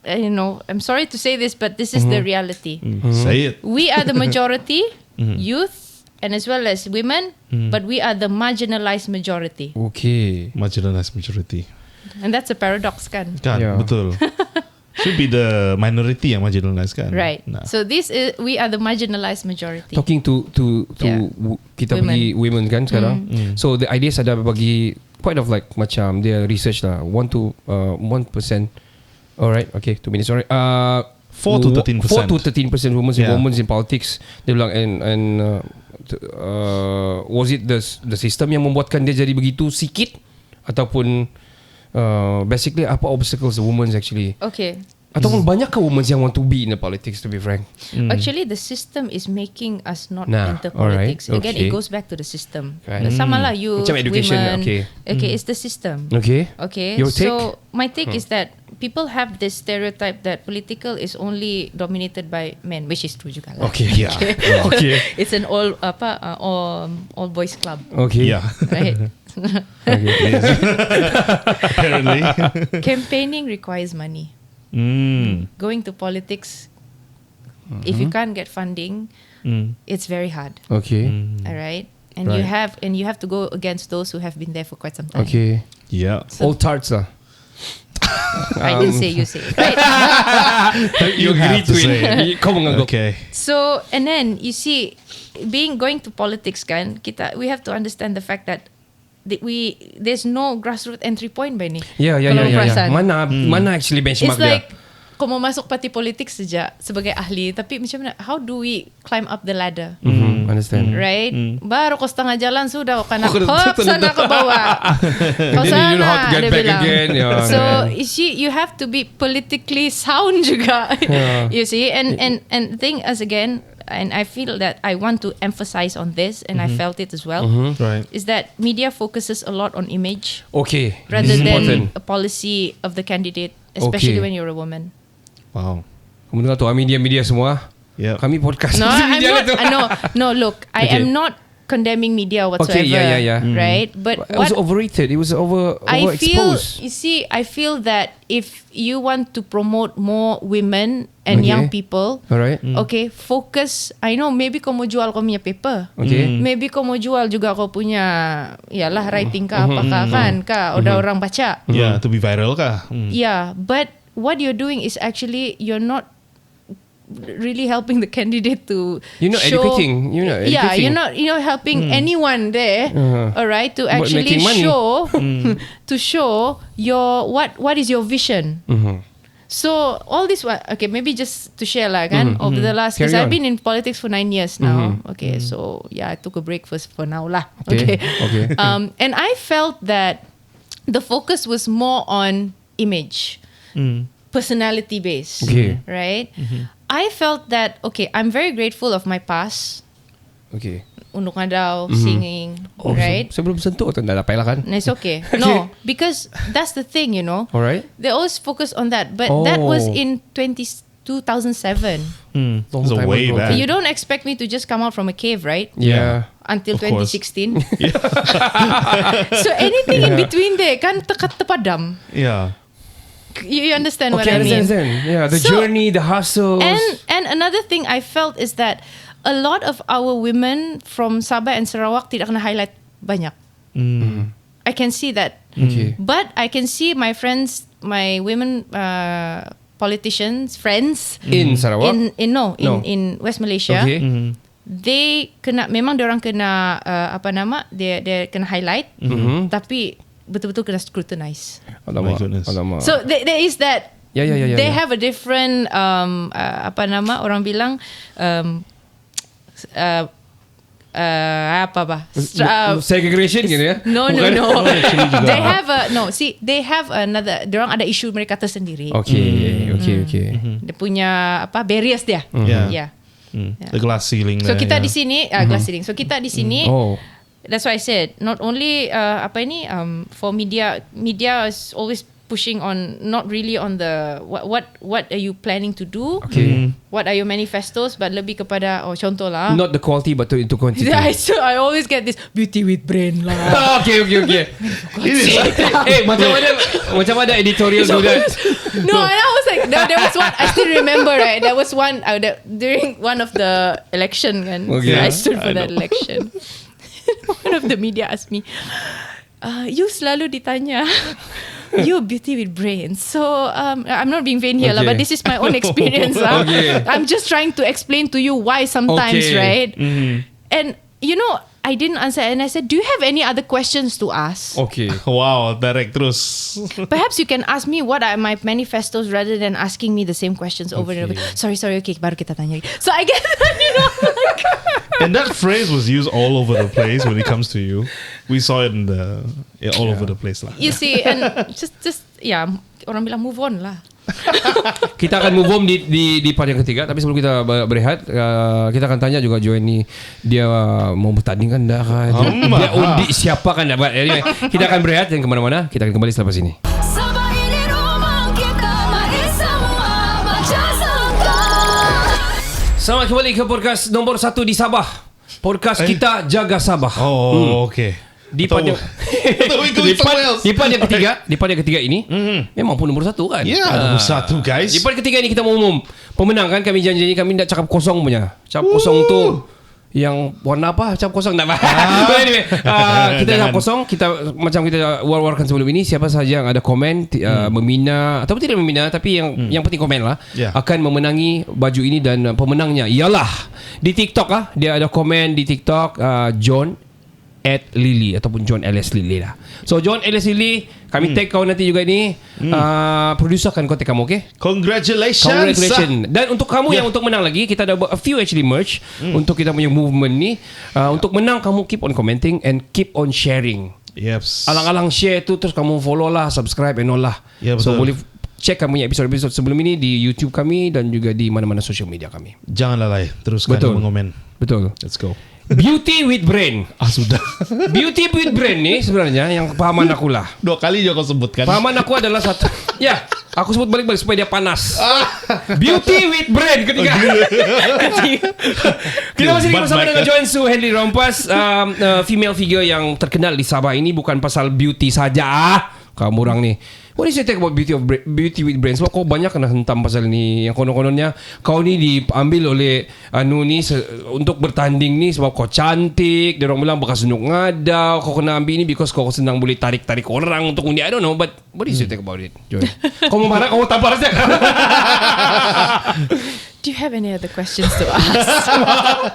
I'm sorry to say this, but this is the reality. Say it. We are the majority, youth, and as well as women, but we are the marginalized majority. Okay. Marginalized majority. And that's a paradox, kan? Kan, Yeah. betul. Should be the minority yang marginalized kan. Right. Nah. So we are the marginalized majority. Talking to Yeah. kita Women. bagi women kan sekarang. So the ideas ada bagi point of like macam dia research lah 1% alright, okay, 2 minutes, alright. 4 to 13%. 4 to 13% Yeah. women in politics. Dia bilang and was it the system yang membuatkan dia jadi begitu sikit ataupun basically apa obstacles the women actually, Okay. ataupun banyak ke women yang want to be in the politics, to be frank? Actually, the system is making us not Nah, enter alright, politics. Again, okay. it goes back to the system. Right. Sama lah, you, Macam education, women. okay. It's the system. Okay. Okay. Your take? So my take is that people have this stereotype that political is only dominated by men, which is true juga lah. Okay. Yeah. Okay. It's an all boys club, Okay. Yeah. right? Apparently. Campaigning requires money. Going to politics, if you can't get funding, it's very hard. Okay. All right. And Right. you have to go against those who have been there for quite some time. Okay. Yeah. All tarts lah. I didn't say, you say it. Right. You agree have to to say it. Kau menganggap. Okay. So, and then you see, going to politics, kan, we have to understand the fact that there's no grassroots entry point by ni. Yeah. Kalau perasan. Mana actually benchmark It's like kau mau masuk parti politik saja sebagai ahli, tapi macam mana? How do we climb up the ladder? dia? Understand. Right? Baru kau setengah jalan sudah kau kena Kau hop sana ke bawah. Kau And then you know how to sana, get dia back bilang. again. Yeah, So man. you have to be politically sound juga. Yeah. You see, and the thing is again, and I feel that I want to emphasize on this, and I felt it as well, Right. is that media focuses a lot on image Okay. rather This is than important. a policy of the candidate, especially Okay. when you're a woman. Wow. Kamu dengar tu media semua. Yeah. Kami podcast No, I'm media not. tu. No. Look, I Okay. am not condemning media whatsoever. Okay, yeah. Right, but It was what overrated. It was I feel, overexposed. you see, I feel that if you want to promote more women and Okay. young people, Alright. okay, focus. I know maybe kau mau jual kau punya paper. Okay. Maybe kau mau jual juga kau punya, yalah writing ka apakah kan, udah orang baca. Yeah, to be viral kah? Yeah, but what you're doing is actually you're not really helping the candidate to You're not show, educating. You're not yeah, educating. you're not helping anyone there. All right, to But actually making money. show to show your what is your vision. So all this one, okay, maybe just to share lah kan, over the last, because Carry I've on. been in politics for 9 years now. Okay, so yeah, I took a break for now lah. Okay, Okay. okay. And I felt that the focus was more on image, personality based. Okay. Right. I felt that okay, I'm very grateful of my past, Okay. Undok Ngadaw, singing, right? Sebelum sentuh tak dapat lah kan. And it's okay. No, because that's the thing, you know. Alright. They always focus on that, but that was in 2007. It's a way ago. back. You don't expect me to just come out from a cave, right? Yeah. Until Of course. 2016. So anything in between there kan tepadam. Yeah. You understand what Okay, I mean? understand. Yeah, the So- journey, the hustles. And another thing I felt is that a lot of our women from Sabah and Sarawak tidak kena highlight banyak. I can see that. Okay. But I can see my friends, my women politicians, friends In Sarawak. No. No. In West Malaysia. Okay. They kena, memang diorang kena dia kena highlight, tapi betul-betul kena scrutinize. Alamak. My goodness. Alamak. So there is that. Yeah. They have a different orang bilang apa bah? Segregation gitu ya? No. Actually juga. They have they have another. Diorang ada isu mereka tersendiri. Okay. Dia punya barriers dia. Yeah. Yeah. The glass ceiling. So there, kita yeah. di sini glass ceiling. So kita di sini. Oh. That's why I said not only for media is always pushing on not really on the what are you planning to do? Okay. What are your manifestos? But lebih kepada contoh lah. Not the quality but into quantity. I always get this beauty with brain lah. Okay. Macam mana editorial do that? No, and I was like, there was one I still remember, right? There was one during one of the election, kan? Okay. I stood for that election. One of the media asked me, you selalu ditanya, you beauty with brains. So I'm not being vain here, lah, Okay. but this is my own experience. Lah. Okay. I'm just trying to explain to you why sometimes, Okay. right? And I didn't answer, and I said, do you have any other questions to ask? Okay. Wow, direct terus. Perhaps you can ask me what are my manifestos rather than asking me the same questions over and over. Sorry, okay, baru kita tanya. So I get, And that phrase was used all over the place when it comes to you. We saw it in all over the place lah. you see, and just orang bilang move on lah. Kita akan move on di part yang ketiga. Tapi sebelum kita berehat, kita akan tanya juga Joanne ni, dia mau bertanding kan dah kan? Dia undi siapa kan dapat. Anyway, kita akan berehat dan kemana-mana. Kita akan kembali selepas ini. Sabah ini rumah kita, mari semua baca sangka. Selamat kembali ke podcast nombor 1 di Sabah. Podcast kita Jaga Sabah. Oh, okay. Di part yang di part yang ketiga ini memang pun nombor 1 kan. Nomor 1 guys. Di part ketiga ini kita mau umum pemenang kan. Kami janji kami tak cakap kosong punya. Cakap kosong tu yang warna apa? Cakap kosong tak apa. Anyway, kita cakap kosong. Kita macam kita war-warkan sebelum ini, siapa sahaja yang ada komen memina ataupun tidak memina, tapi yang penting komen lah, akan memenangi baju ini. Dan pemenangnya ialah di TikTok dia ada komen di TikTok, John @Lily ataupun John LS Lily lah. So John LS Lily, kami tag kau nanti juga ni. Producer akan kontak kamu, okay? Congratulations. Dan untuk kamu yang untuk menang lagi, kita ada a few actually merch untuk kita punya movement ni. Untuk menang, kamu keep on commenting and keep on sharing. Yes. Alang-alang share tu, terus kamu follow lah, subscribe and all lah. Ya, So betul. boleh check kami episode-episode sebelum ini di YouTube kami dan juga di mana-mana social media kami. Jangan lalai, teruskan mengomen. Betul. Let's go. Beauty with brain. Sudah. Beauty with brain ni sebenarnya yang pahaman aku lah. 2 kali juga kau sebutkan. Pahaman aku adalah satu. Ya, aku sebut balik-balik supaya dia panas. Beauty with brain ketiga. Kita masih bersama dengan Joanne Su Henry Rompas, female figure yang terkenal di Sabah ini. Bukan pasal beauty saja. Kamu orang ni, what is your take about beauty with brain? Sebab kau banyak kena hentam pasal ni. Yang konon-kononnya kau ni diambil oleh untuk bertanding ni sebab kau cantik. Dia orang bilang bekas senuk ngadau. Kau kena ambil ni because kau senang boleh tarik-tarik orang untuk undi. I don't know, but what is your take about it, Joanne? Kau mau marah, kau mau tampar saja. Do you have any other questions to ask?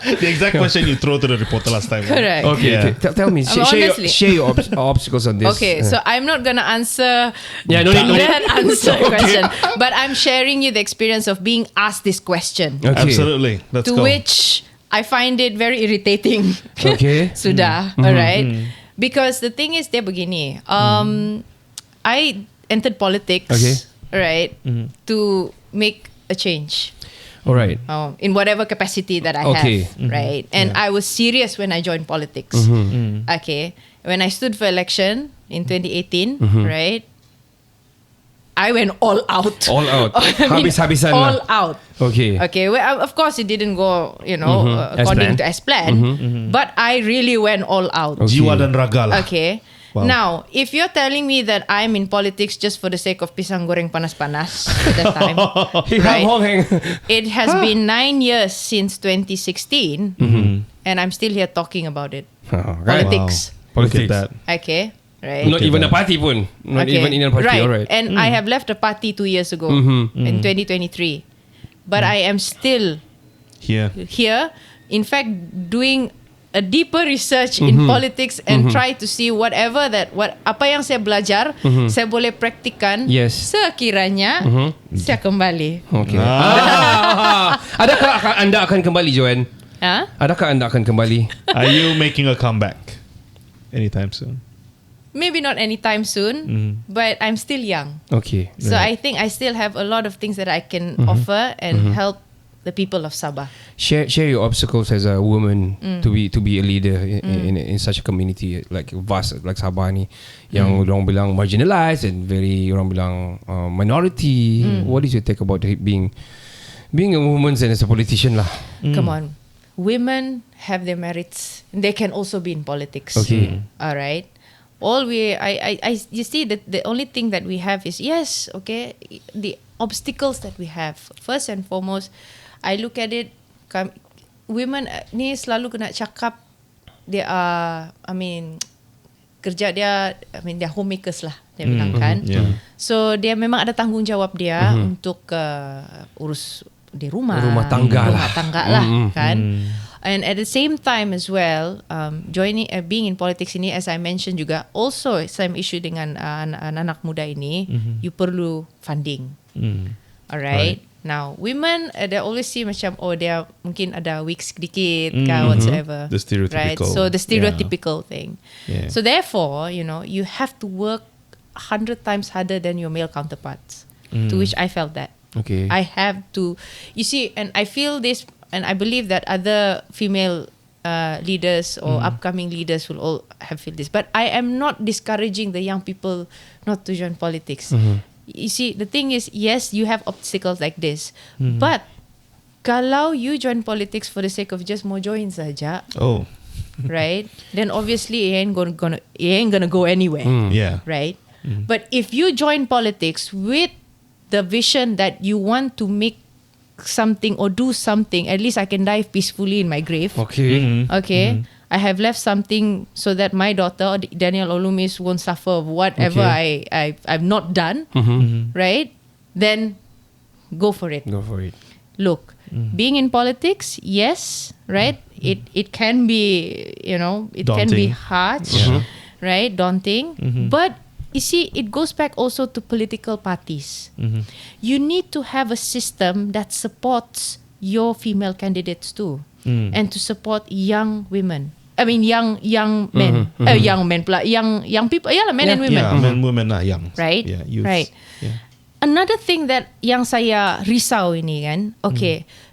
The exact question you throw to the reporter last time. Correct. Okay. Tell me, share your obstacles on this. Okay, so I'm not gonna answer Yeah, no need. that answer question, but I'm sharing you the experience of being asked this question, Okay. Absolutely. Let's to go. which I find it very irritating. Okay. Sudah, alright. Because the thing is, dia begini. I entered politics, Okay. right, to make a change. Alright. In whatever capacity that I Okay. have, right? And I was serious when I joined politics. Okay, when I stood for election in 2018, right? I went all out. All out. I mean, Habis-habisan all lah. out. Okay. Okay, well, of course it didn't go, As according planned. to as planned. But I really went all out. Okay. Jiwa dan raga lah. Okay. Wow. Now, if you're telling me that I'm in politics just for the sake of pisang goreng panas-panas at that time, right? It has been 9 years since 2016, and I'm still here talking about it. Politics. Look at that. Okay, right? Not even a party pun. Not even in a party. Right. Alright. And I have left a party 2 years ago in 2023, but I am still Here. here. In fact, doing a deeper research in politics and try to see whatever apa yang saya belajar saya boleh praktikan sekiranya saya kembali. Okay. Adakah anda akan kembali, Joanne? Adakah anda akan kembali? Are you making a comeback anytime soon? Maybe not anytime soon, but I'm still young. Okay. So I think I still have a lot of things that I can offer and help the people of Sabah. Share your obstacles as a woman to be a leader in such a community like vast like Sabah ni, yang orang bilang marginalized and very orang bilang minority. What is your take about being a woman and as a politician lah? Come on. Women have their merits. They can also be in politics. Okay. All right. You see that the only thing that we have is the obstacles that we have. First and foremost, I look at it, women ni selalu kena cakap dia kerja dia, dia homemakers lah dia bilang kan. So dia memang ada tanggungjawab dia untuk urus di rumah tangga lah kan. And at the same time as well, being in politics ini, as I mentioned juga, also same issue dengan anak muda ini, you perlu funding. Alright. Now, women, they always see macam, dia mungkin ada weak sedikit, whatsoever. The stereotypical. Right? So, the stereotypical thing. Yeah. So, therefore, you have to work 100 times harder than your male counterparts. To which I felt that. Okay. I have to, you see, and I feel this, and I believe that other female leaders or upcoming leaders will all have feel this. But I am not discouraging the young people not to join politics. You see, the thing is, yes, you have obstacles like this. But kalau you join politics for the sake of just mau join saja, right? Then obviously it ain't gonna go anywhere. Yeah. Right? But if you join politics with the vision that you want to make something or do something, at least I can die peacefully in my grave. Okay. Okay. I have left something so that my daughter, Daniel Olumis, won't suffer of whatever I've not done. Right? Then go for it. Go for it. Look, being in politics, yes, right? It can be, it can be harsh, right? Daunting. But you see, it goes back also to political parties. You need to have a system that supports your female candidates too, and to support young women. I mean, young men, young men, young people, men and women. Yeah, men, women are young. Right? Yeah, youths. Right. Yeah. Another thing that yang saya risau ini kan,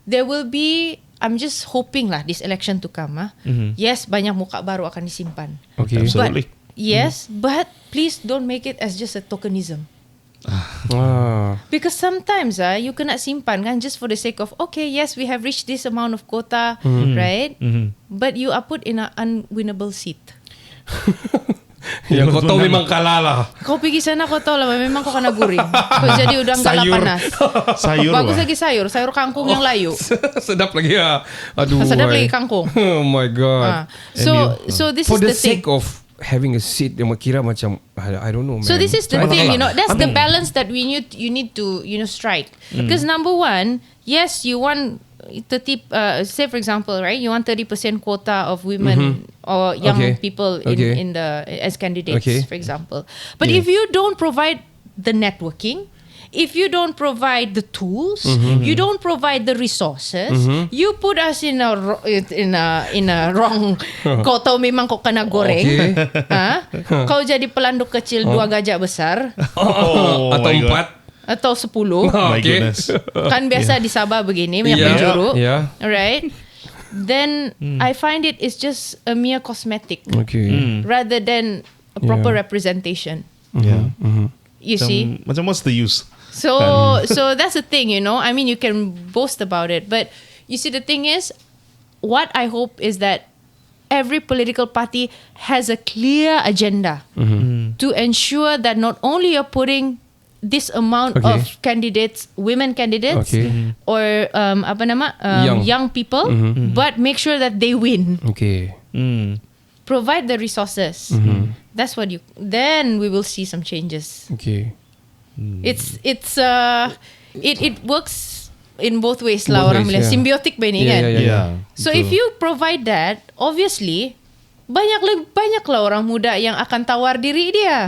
there will be, I'm just hoping lah this election to come. Yes, banyak muka baru akan disimpan. Okay. Absolutely. But, yes, but please don't make it as just a tokenism. Because sometimes you kena simpan kan just for the sake of yes, we have reached this amount of quota, right? But you are put in an unwinnable seat. Yang kau tahu memang kalah lah. Kau pergi sana kau tahu lah memang kau kena guring. Kau jadi udang galah panas. Sayur bagus lagi sayur kangkung yang layu. Sedap lagi ya. Aduh. Sedap lagi kangkung. Oh my god. So this for is the the thing. sake of having a seat yang kira macam I don't know man. So this is the thing, that's the balance that you need to strike. Because number one, yes, you want 30 say for example, right, you want 30% quota of women or young people in the as candidates, for example. But if you don't provide the networking, if you don't provide the tools, you don't provide the resources, you put us in a wrong. Kau tahu memang kau kena goreng. Kau jadi pelanduk kecil 2 gajah besar. Atau 4 atau 10. My goodness. Kan biasa di Sabah begini banyak penjuru. Right? Then I find it's just a mere cosmetic rather than a proper representation. Yeah. You see? Macam what's the use? So that's the thing, I mean, you can boast about it, but you see, the thing is, what I hope is that every political party has a clear agenda to ensure that not only you're putting this amount of candidates, women candidates, or young people, but make sure that they win. Provide the resources. That's what then we will see some changes. It works in both ways lah, orang bilang symbiotic ba ini kan. So if you provide that, obviously banyak lah orang muda yang akan tawar diri dia.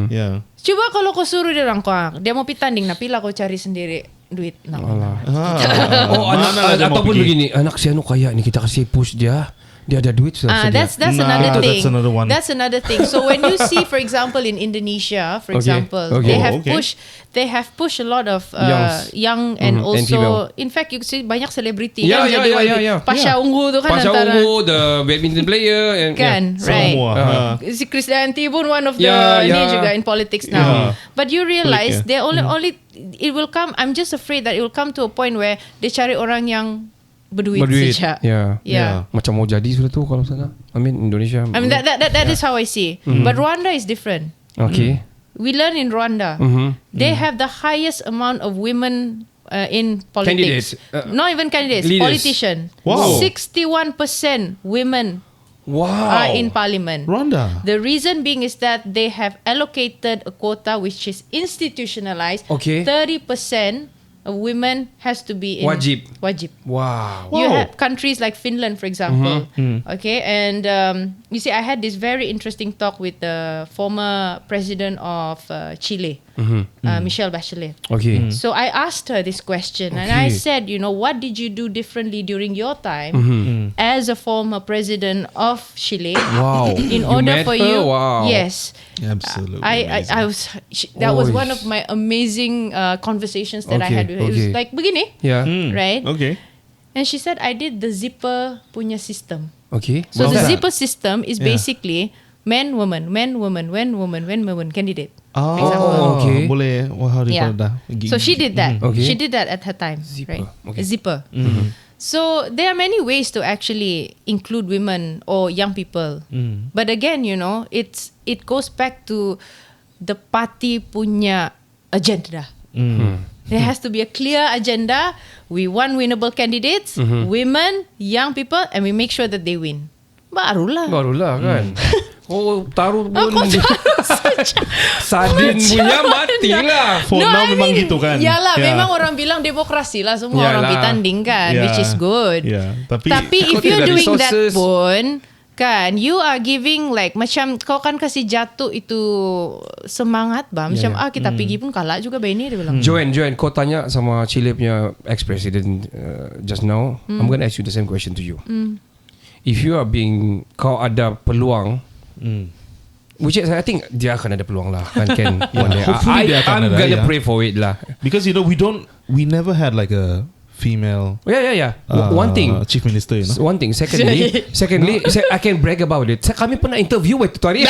Yeah. Cuba kalau kau suruh dia orang, dia mau pergi tanding, pila kau cari sendiri. duit. No. Oh, Mana dia mau ataupun pergi? begini, anak si Anu kaya ni, kita kasih push dia. Dia ada duit sudah sedia. That's another thing. That's another one. That's another thing. So when you see, for example, in Indonesia, for example, Okay. they have pushed a lot of Youngs. young and And female. also, in fact, you see banyak selebriti Yeah, kan yeah, jadi yeah, YB. yeah, yeah. Pasha Ungu tu kan Pasha antara Ungu, the badminton player and kan, right? Semua. Si Krisdayanti pun one of the Yeah, ni yeah. juga in politics now. Yeah. But you realize Pelik, they only it will come. I'm just afraid that it will come to a point where they cari orang yang berduit saja. Yeah. Yeah. Macam mau jadi sudah tu kalau sana. I mean Indonesia. I mean that is how I see. But Rwanda is different. Okay. We learn in Rwanda. They have the highest amount of women in politics. Candidates. Not even candidates, Leaders. politician. Wow. 61% women Wow. are in parliament. Rwanda. The reason being is that they have allocated a quota which is institutionalized. Okay. 30% of women has to be in Wajib. Wajib. Wow. You Wow. have countries like Finland, for example. Okay, and you see, I had this very interesting talk with the former president of Chile, Michelle Bachelet. Okay. So I asked her this question, and I Okay. said, what did you do differently during your time as a former president of Chile? Wow. In You order met for her? you, Wow. yes. Absolutely. I was that was one of Oish. my amazing conversations that I Okay, had with her. It was okay. like begini, Yeah. right? Okay. And she said I did the zipper punya system. Okay. So What's the that? zipper system is Yeah. basically men, woman, men, woman, men, woman, men, woman candidate. Oh, okay. Boleh. How do you call Yeah. that? So she did that. Okay. She did that at her time, Zipper, right? okay. A zipper. So there are many ways to actually include women or young people. But again, it goes back to the party punya agenda. There has to be a clear agenda. We want winnable candidates, women, young people, and we make sure that they win. Barulah. Barulah kan. Oh, taruh pun. Kau Sardin punya matilah. For now memang gitu kan? Yalah, Yeah. memang orang bilang demokrasi lah, semua orang Yalah. bertanding kan, Yeah. which is good. Yeah. Tapi Tapi Kau if you're tidak doing that resources. pun, kan, you are giving like macam kau kan kasih jatuh itu semangat bah, macam kita pergi pun kalah juga Benny dia bilang. Joanne, kau tanya sama Chile punya ex-president just now. I'm going to ask you the same question to you. If you are kau ada peluang, which is, I think dia akan ada peluang lah kan Ken. One day. Hopefully dia akan I'm ada, gonna yeah. pray for it lah. because we never had like a female Yeah. One thing. chief minister, you know. One thing. Secondly, I can brag about it. Kami pernah interview itu hari.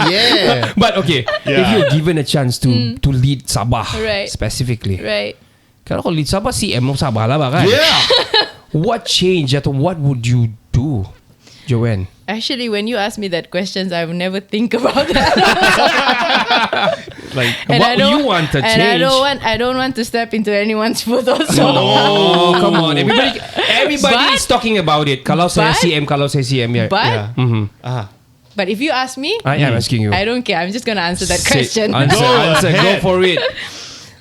Yeah. But okay, if you're given a chance to lead Sabah Right. specifically, Right. kalau lead Sabah CM of Sabah lah kan. Yeah. What change atau what would you do, Joanne? Actually, when you ask me that questions, I will never think about that. Like And what I don't- you want to and change? I don't want to step into anyone's foot also. Oh, come on. Everybody But- is talking about it. Kalau saya but- CM, yeah. But Yeah. Mhm. but if you ask me, I am asking you. I don't care. I'm just gonna answer that Say- question. Answer. Go ahead. for it.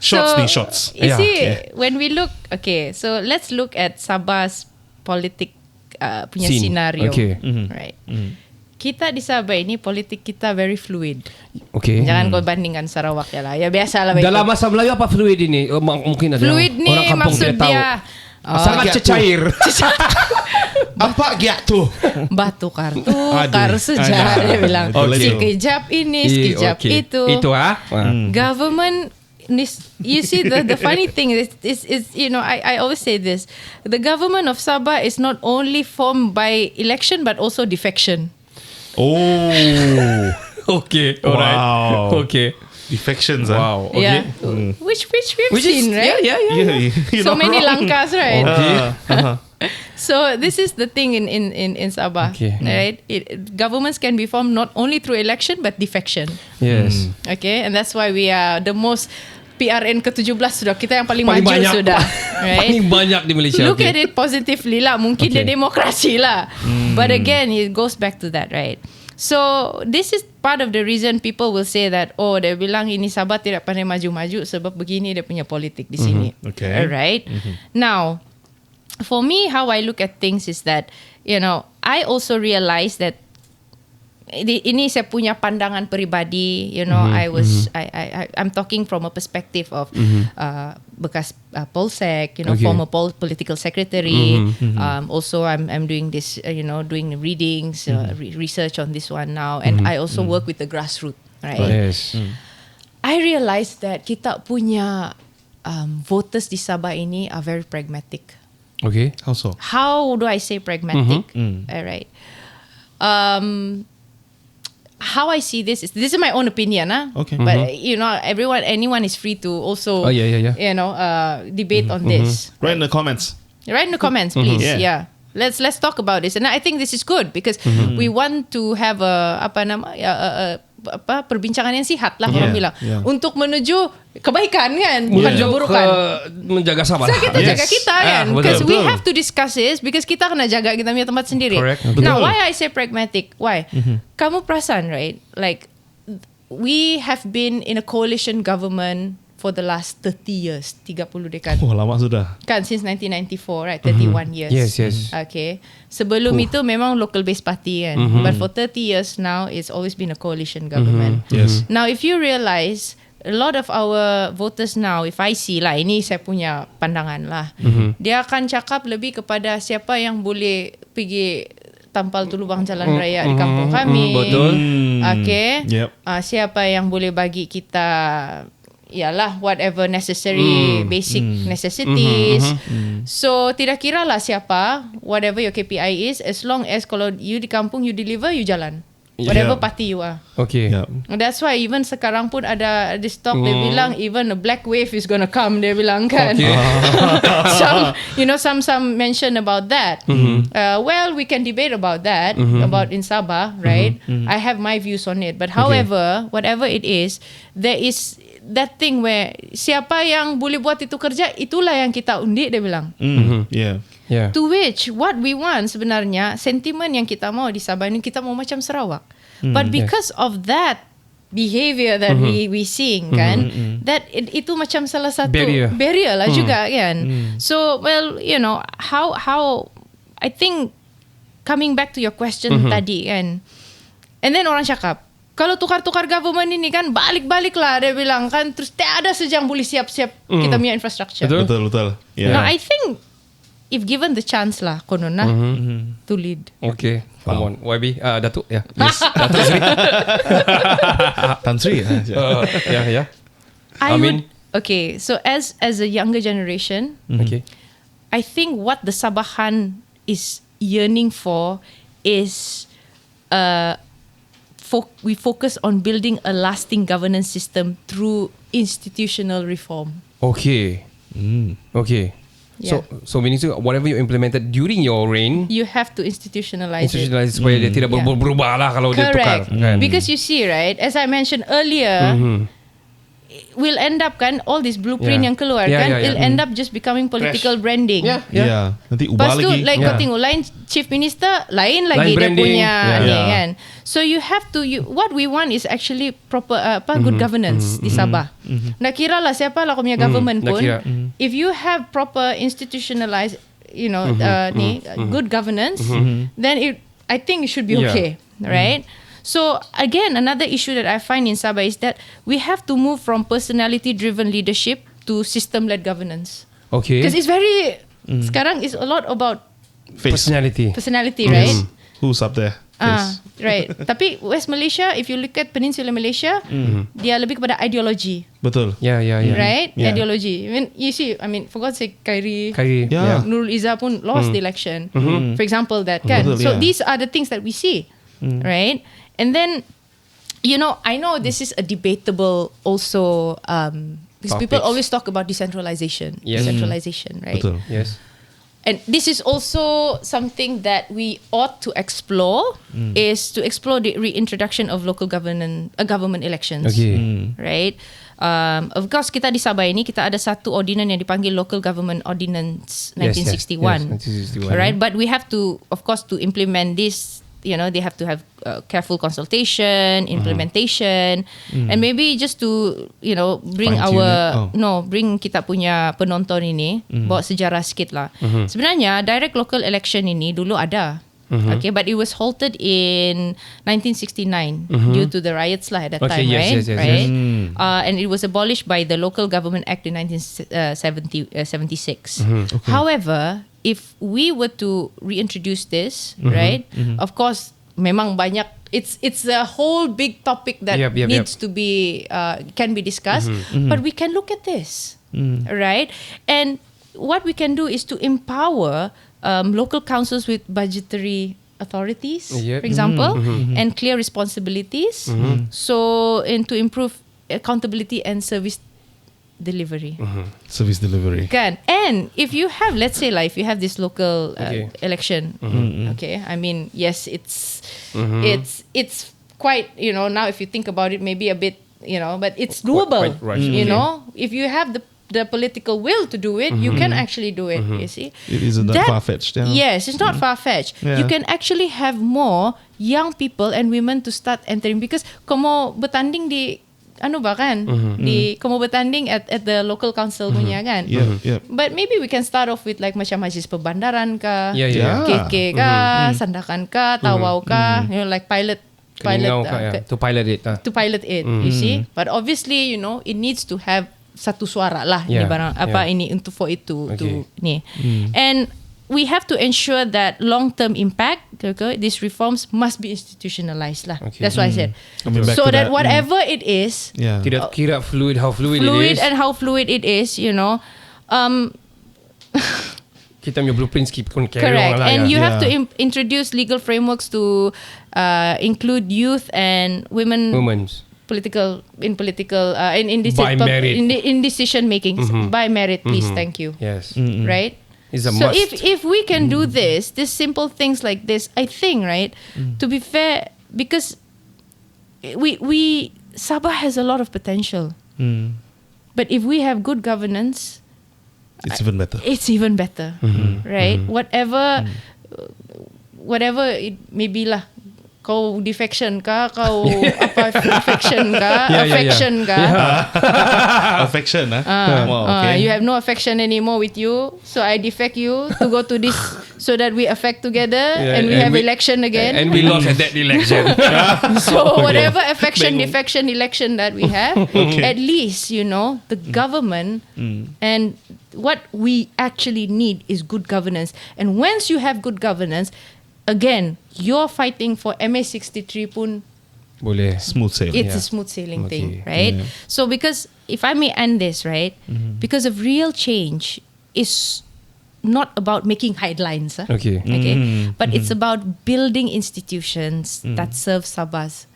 Shots So, ni shots. You Yeah, see, okay. when we look, so let's look at Sabah's politik punya Scene. scenario, Okay. right? Kita di Sabah ini politik kita very fluid. Okay. Jangan kau bandingkan Sarawak ya lah. Ya biasa lah. Dalam bahasa Melayu apa fluid ini? Mungkin ada fluid ni orang kampung maksud tidak tahu. dia Sangat cecair. Apa giat tu? batu kartu, Aduh, kar sejarah dia bilang. Okay. Sekejap ini, sekejap Okay. itu. Itu Government you see the funny thing is I always say this, the government of Sabah is not only formed by election but also defection. Oh. Okay. Wow. Okay. Defections. ah. Wow. Okay. Yeah, which we've Which is seen, right? yeah. Yeah. You're So not many wrong. langkas, right? Okay. So this is the thing in Sabah, Okay. right? Governments can be formed not only through election but defection. Yes. Okay, and that's why we are the most PRN ke-17 sudah. Kita yang paling, Paling maju banyak. sudah. Right? Paling banyak di Malaysia. Look okay. at it positively lah. Mungkin dia demokrasi lah. But again, it goes back to that, right? So this is part of the reason people will say that, oh, dia bilang ini Sabah tidak pandai maju-maju sebab begini dia punya politik di sini. Okay. Alright. Now, for me, how I look at things is that, I also realize that ini saya punya pandangan peribadi, you know. I'm talking from a perspective of bekas Polsek, you know, Okay. former political secretary. Also I'm doing this, you know, doing readings, research on this one now, and I also work with the grassroots, right? Yes. I realized that kita punya voters di Sabah ini are very pragmatic. Okay. How so? How do I say pragmatic? All right. How I see this is my own opinion, Okay. But you know, anyone is free to also, Oh, yeah. you know, debate on this. Write in the comments. Write in the comments, please. Yeah. Yeah. Let's talk about this, and I think this is good because we want to have a perbincangan yang sihat lah, orang bilang, untuk menuju kebaikan kan, bukan Yeah. keburukan. Menjaga Sabah. So kita jaga kita kan, betul, because we betul. have to discuss this because kita kena jaga kita punya tempat sendiri. Correct. Now, Betul. why I say pragmatic? Why? Kamu perasan, right? Like we have been in a coalition government for the last 30 years, 30 dekad. Oh, lama sudah. Kan since 1994, right? 31 years. Yes. Okay. Sebelum itu memang local based party kan. But for 30 years now, it's always been a coalition government. Yes. Now, if you realize, a lot of our voters now, if I see lah, ini saya punya pandangan lah, dia akan cakap lebih kepada siapa yang boleh pergi tampal tu lubang jalan raya di kampung kami. Betul. Okay. Yep. Siapa yang boleh bagi kita, ialah whatever necessary basic necessities. So tidak kira lah siapa, whatever your KPI is, as long as kalau you di kampung you deliver, you jalan. Whatever party you are. Okay. Yeah. That's why even sekarang pun ada this talk, dia bilang even a black wave is gonna come, dia bilang kan. Okay. some mention about that. Well, we can debate about that, about in Sabah, right? I have my views on it, but however, whatever it is, there is that thing where siapa yang boleh buat itu kerja, itulah yang kita undi, dia bilang. Yeah. Yeah. To which what we want sebenarnya, sentimen yang kita mau di Sabah ini, kita mau macam Sarawak. But because of that behavior that we seeing kan, that itu macam salah satu barrier lah juga kan. So well, you know, how I think coming back to your question tadi kan, and then orang cakap kalau tukar-tukar government ini kan balik-balik lah, dia bilang kan, terus tiada sejang boleh siap-siap kita punya infrastructure. Betul. Yeah. Now I think if given the chance lah, konon lah, to lead. Okay. Come on. YB. Datuk. Yeah. Yes. Datuk Sri. Tan Sri. Yeah. I Amin. would, okay, so as a younger generation, Okay. I think what the Sabahan is yearning for is we focus on building a lasting governance system through institutional reform. Okay. Okay. Yeah. So meaning to whatever you implemented during your reign, You have to institutionalize it. institutionalize supaya dia tidak Yeah. berubah lah kalau dia tukar. Correct. Because you see, right, as I mentioned earlier, we'll end up kan, all this blueprint Yeah. yang keluar Yeah, kan, yeah, yeah. it'll end up just becoming political branding. Yeah. Nanti ubah Lepas tu, lagi. like kau tengok, lain chief minister, lain lagi dia branding. punya Yeah. ni Yeah. kan. So you have to, what we want is actually proper, good governance di Sabah. Nak kira lah siapa lah kau punya government nak pun, kira. if you have proper institutionalized, you know, good governance, then I think it should be Yeah. okay, right? So again, another issue that I find in Sabah is that we have to move from personality-driven leadership to system-led governance. Okay. Because it's very, sekarang is a lot about Face. Personality. right? Who's up there? Face. Right. Tapi West Malaysia, if you look at Peninsular Malaysia, dia lebih kepada ideology, Betul. Yeah. right? Yeah. Ideology. I mean, you see, for God's sake, Khairi, Yeah. Nurul Izzah pun lost the election. For example, that kan. Betul, So yeah. these are the things that we see, right? And then, you know, I know this is a debatable also, because people Topics. always talk about decentralization, Yes. decentralization, right? Betul. Yes. And this is also something that we ought to explore, is to explore the reintroduction of local government elections. Okay. Right? Of course, kita di Sabah ini, kita ada satu ordinance yang dipanggil Local Government Ordinance 1961. Yes, 1961. Right? But we have to, of course, to implement this, you know, they have to have careful consultation, implementation, and maybe just to, you know, bring Fine-tune bring kita punya penonton ini, bawa sejarah sikit lah. Sebenarnya direct local election ini dulu ada Okay, but it was halted in 1969 due to the riots lah at that Okay, time, yes, right? yes, yes, right? yes. And it was abolished by the Local Government Act in 1976. However, if we were to reintroduce this, right? Of course, memang banyak. It's a whole big topic that Yep. needs to be can be discussed. But we can look at this, right? And what we can do is to empower local councils with budgetary authorities, Yep. for example, and clear responsibilities. So, and to improve accountability and service delivery. Service delivery. Kan? And if you have, let's say, like, if you have this local Okay. election, okay, I mean, yes, it's quite, now if you think about it, maybe a bit, but it's doable. Quite right. You know, if you have the political will to do it, you can actually do it. You see, It isn't that far-fetched. Yes, it's not far-fetched. Yeah. You can actually have more young people and women to start entering because kamu bertanding di kamu bertanding at the local council punya kan. Yeah. But maybe we can start off with like macam Majlis Perbandaran kah, Yeah. KK kah, Sandakan kah, Tawau kah, like pilot Keningau to pilot it. to pilot it, you see. But obviously, it needs to have satu suara lah Yeah, ini barang ini untuk for it to Okay. ni. And we have to ensure that long-term impact, okay, these reforms must be institutionalized lah. Okay. That's what I said. Coming back So to that whatever it is, Yeah. Kira fluid, how fluid it is. and how fluid it is, Kita punya blueprints keep on carry correct. on lah. And you have to Yeah. introduce legal frameworks to include youth and women. Women's. In By merit. in decision making by merit, please, thank you. Yes. Right. It's a So must. if we can do this simple things like this, I think, right, to be fair, because we Sabah has a lot of potential, but if we have good governance, It's even better. it's even better, right? Whatever it may be lah. Kau defection kah, kau affection kah, affection kah. Affection, wow, okay. You have no affection anymore with you, so I defect you to go to this so that we affect together and we have election again. And we lost at that election. So whatever affection, defection, election that we have, at least, the government and what we actually need is good governance. And once you have good governance, again, you're fighting for MA63 pun, Boleh. Smooth sailing. it's a smooth sailing thing, Okay. right? So because, if I may end this, right, because of real change is not about making headlines, Okay. but it's about building institutions that serve Sabah's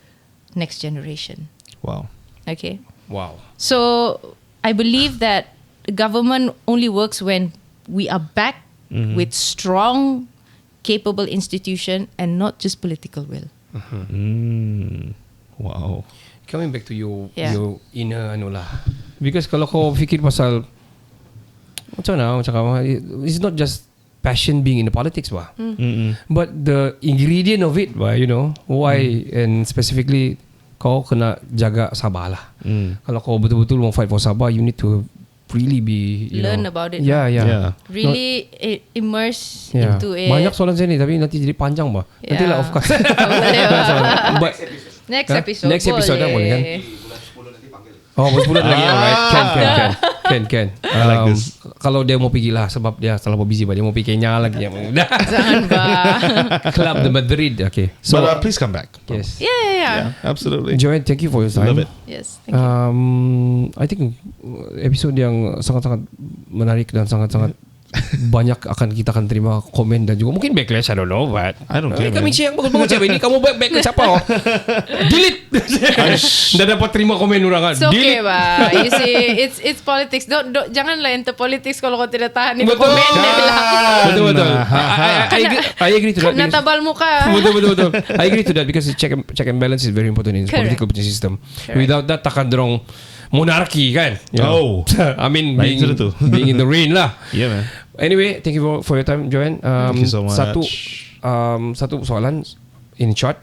next generation. Wow. Okay. Wow. So I believe that the government only works when we are backed with strong, capable institution and not just political will. Wow. Coming back to your inner lah. Because kalau kau fikir pasal macam mana cakap, it's not just passion being in the politics bah. But the ingredient of it bah, why and specifically kau kena jaga Sabah lah. Kalau kau betul-betul mau fight for Sabah, you need to really be Learn about it. Yeah. Really immerse Yeah. into it. Banyak soalan sini tapi nanti jadi panjang bah. Nanti lah of course. Boleh, But Next Huh? episode. Next episode dah boleh kan? Bulan 10 nanti panggil. Oh, bulan lagi. Alright. Can. I like this. Kalau dia mau pergi lah sebab dia terlalu busy, dia mau pergi Kenya lagi. Jangan bah. Club de Madrid. Okay. So But please come back. yes. Yeah. Absolutely. Joanne, thank you for your time. Love it. Yes. Thank you. I think episode yang sangat-sangat menarik dan sangat-sangat banyak kita akan terima komen dan juga mungkin backlash, I don't know, but I don't care, kami man. yang bagus-bagus cakap ini kamu back ke siapa? Delete. Dah dapat terima komen orang kan. It's okay Delete. bah. You see, it's politics. Don't janganlah enter politics kalau kau tidak tahan itu Betul. komen dia bilang. Betul. I agree to that. Kena because- tabal muka. Betul. I agree to that because check and balance is very important in the Correct. political system. Without that takkan dorong monarki kan. Oh. I mean Baik being, tu. being in the rain lah. Yeah, man. Anyway, thank you for your time, Joanne. Thank you so much. Satu soalan in short.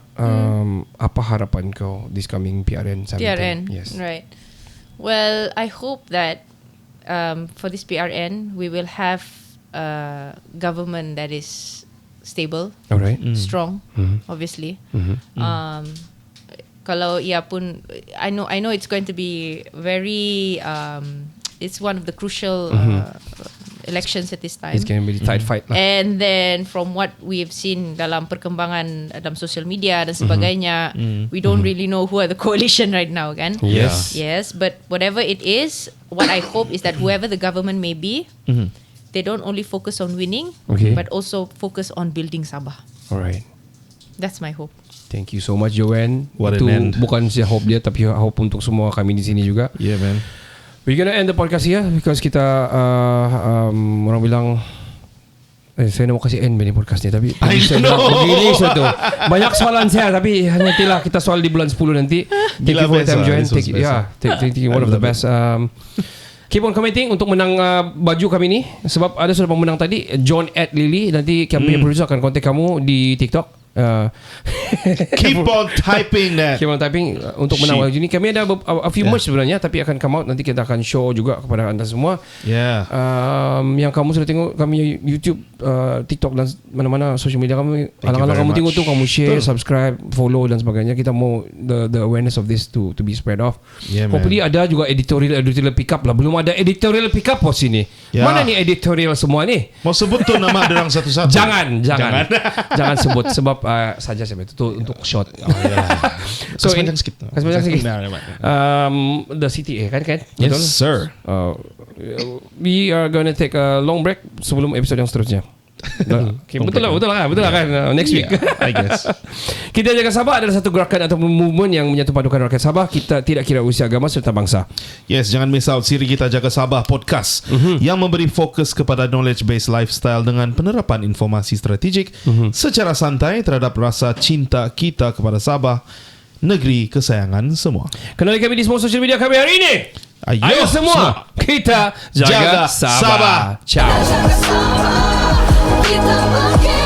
Apa harapan kau this coming PRN? 17? PRN. Yes. Right. Well, I hope that for this PRN we will have a government that is stable, Alright. strong, obviously. Kalau ia pun, I know it's going to be very, it's one of the crucial elections at this time. It's going to be a tight fight lah. And then from what we've seen dalam perkembangan dalam social media dan sebagainya, we don't really know who are the coalition right now, kan? Yes. Yes, but whatever it is, what I hope is that whoever the government may be, they don't only focus on winning, Okay. but also focus on building Sabah. Alright. That's my hope. Thank you so much, Joanne. What Itu an end. bukan saja hope dia, tapi hope untuk semua kami di sini juga. Yeah, man. We're gonna end the podcast here because kita orang bilang saya nak mau kasih end ni podcast ni, tapi release tu. Banyak soalan saya, tapi nantilah kita soal di bulan 10 nanti. Thank you for your time, Joanne. Thank you, one of the best. Keep on commenting untuk menang baju kami ni, sebab ada sudah pemenang tadi, John at Lily. Nanti kami punya producer akan kontak kamu di TikTok. Keep on typing that. Keep on typing untuk menang baju ni. Kami ada a few merch sebenarnya, tapi akan come out nanti, kita akan show juga kepada anda semua. Yeah. Yang kamu sudah tengok kami YouTube, TikTok dan mana-mana social media kami, Thank you alang-alang very kamu tengok much. tu, kamu share, Betul. subscribe, follow dan sebagainya. Kita mau the awareness of this to be spread off. Yeah, man. Hopefully ada juga editorial pick up lah. Belum ada editorial pick up pos ini. Ya. Mana ni editorial semua ni? Mau sebut tu nama orang satu-satu? Jangan jangan sebut, sebab saja saya itu untuk shot. So panjang sikit. Kasih panjang sikit. The CTA kan? Yes, Betul? sir. We are going to take a long break sebelum episode yang seterusnya. Okay, betul lah kan. Next week. I guess. Kita Jaga Sabah adalah satu gerakan atau movement yang menyatu padukan rakyat Sabah. Kita tidak kira usia, agama serta bangsa. Yes, jangan miss out siri kita Jaga Sabah podcast yang memberi fokus kepada knowledge-based lifestyle dengan penerapan informasi strategik secara santai terhadap rasa cinta kita kepada Sabah, negeri kesayangan semua. Kenali kami di semua social media kami hari ini. Ayo semua, kita Jaga Jaga Sabah. Sabah. Ciao. Kita bangkit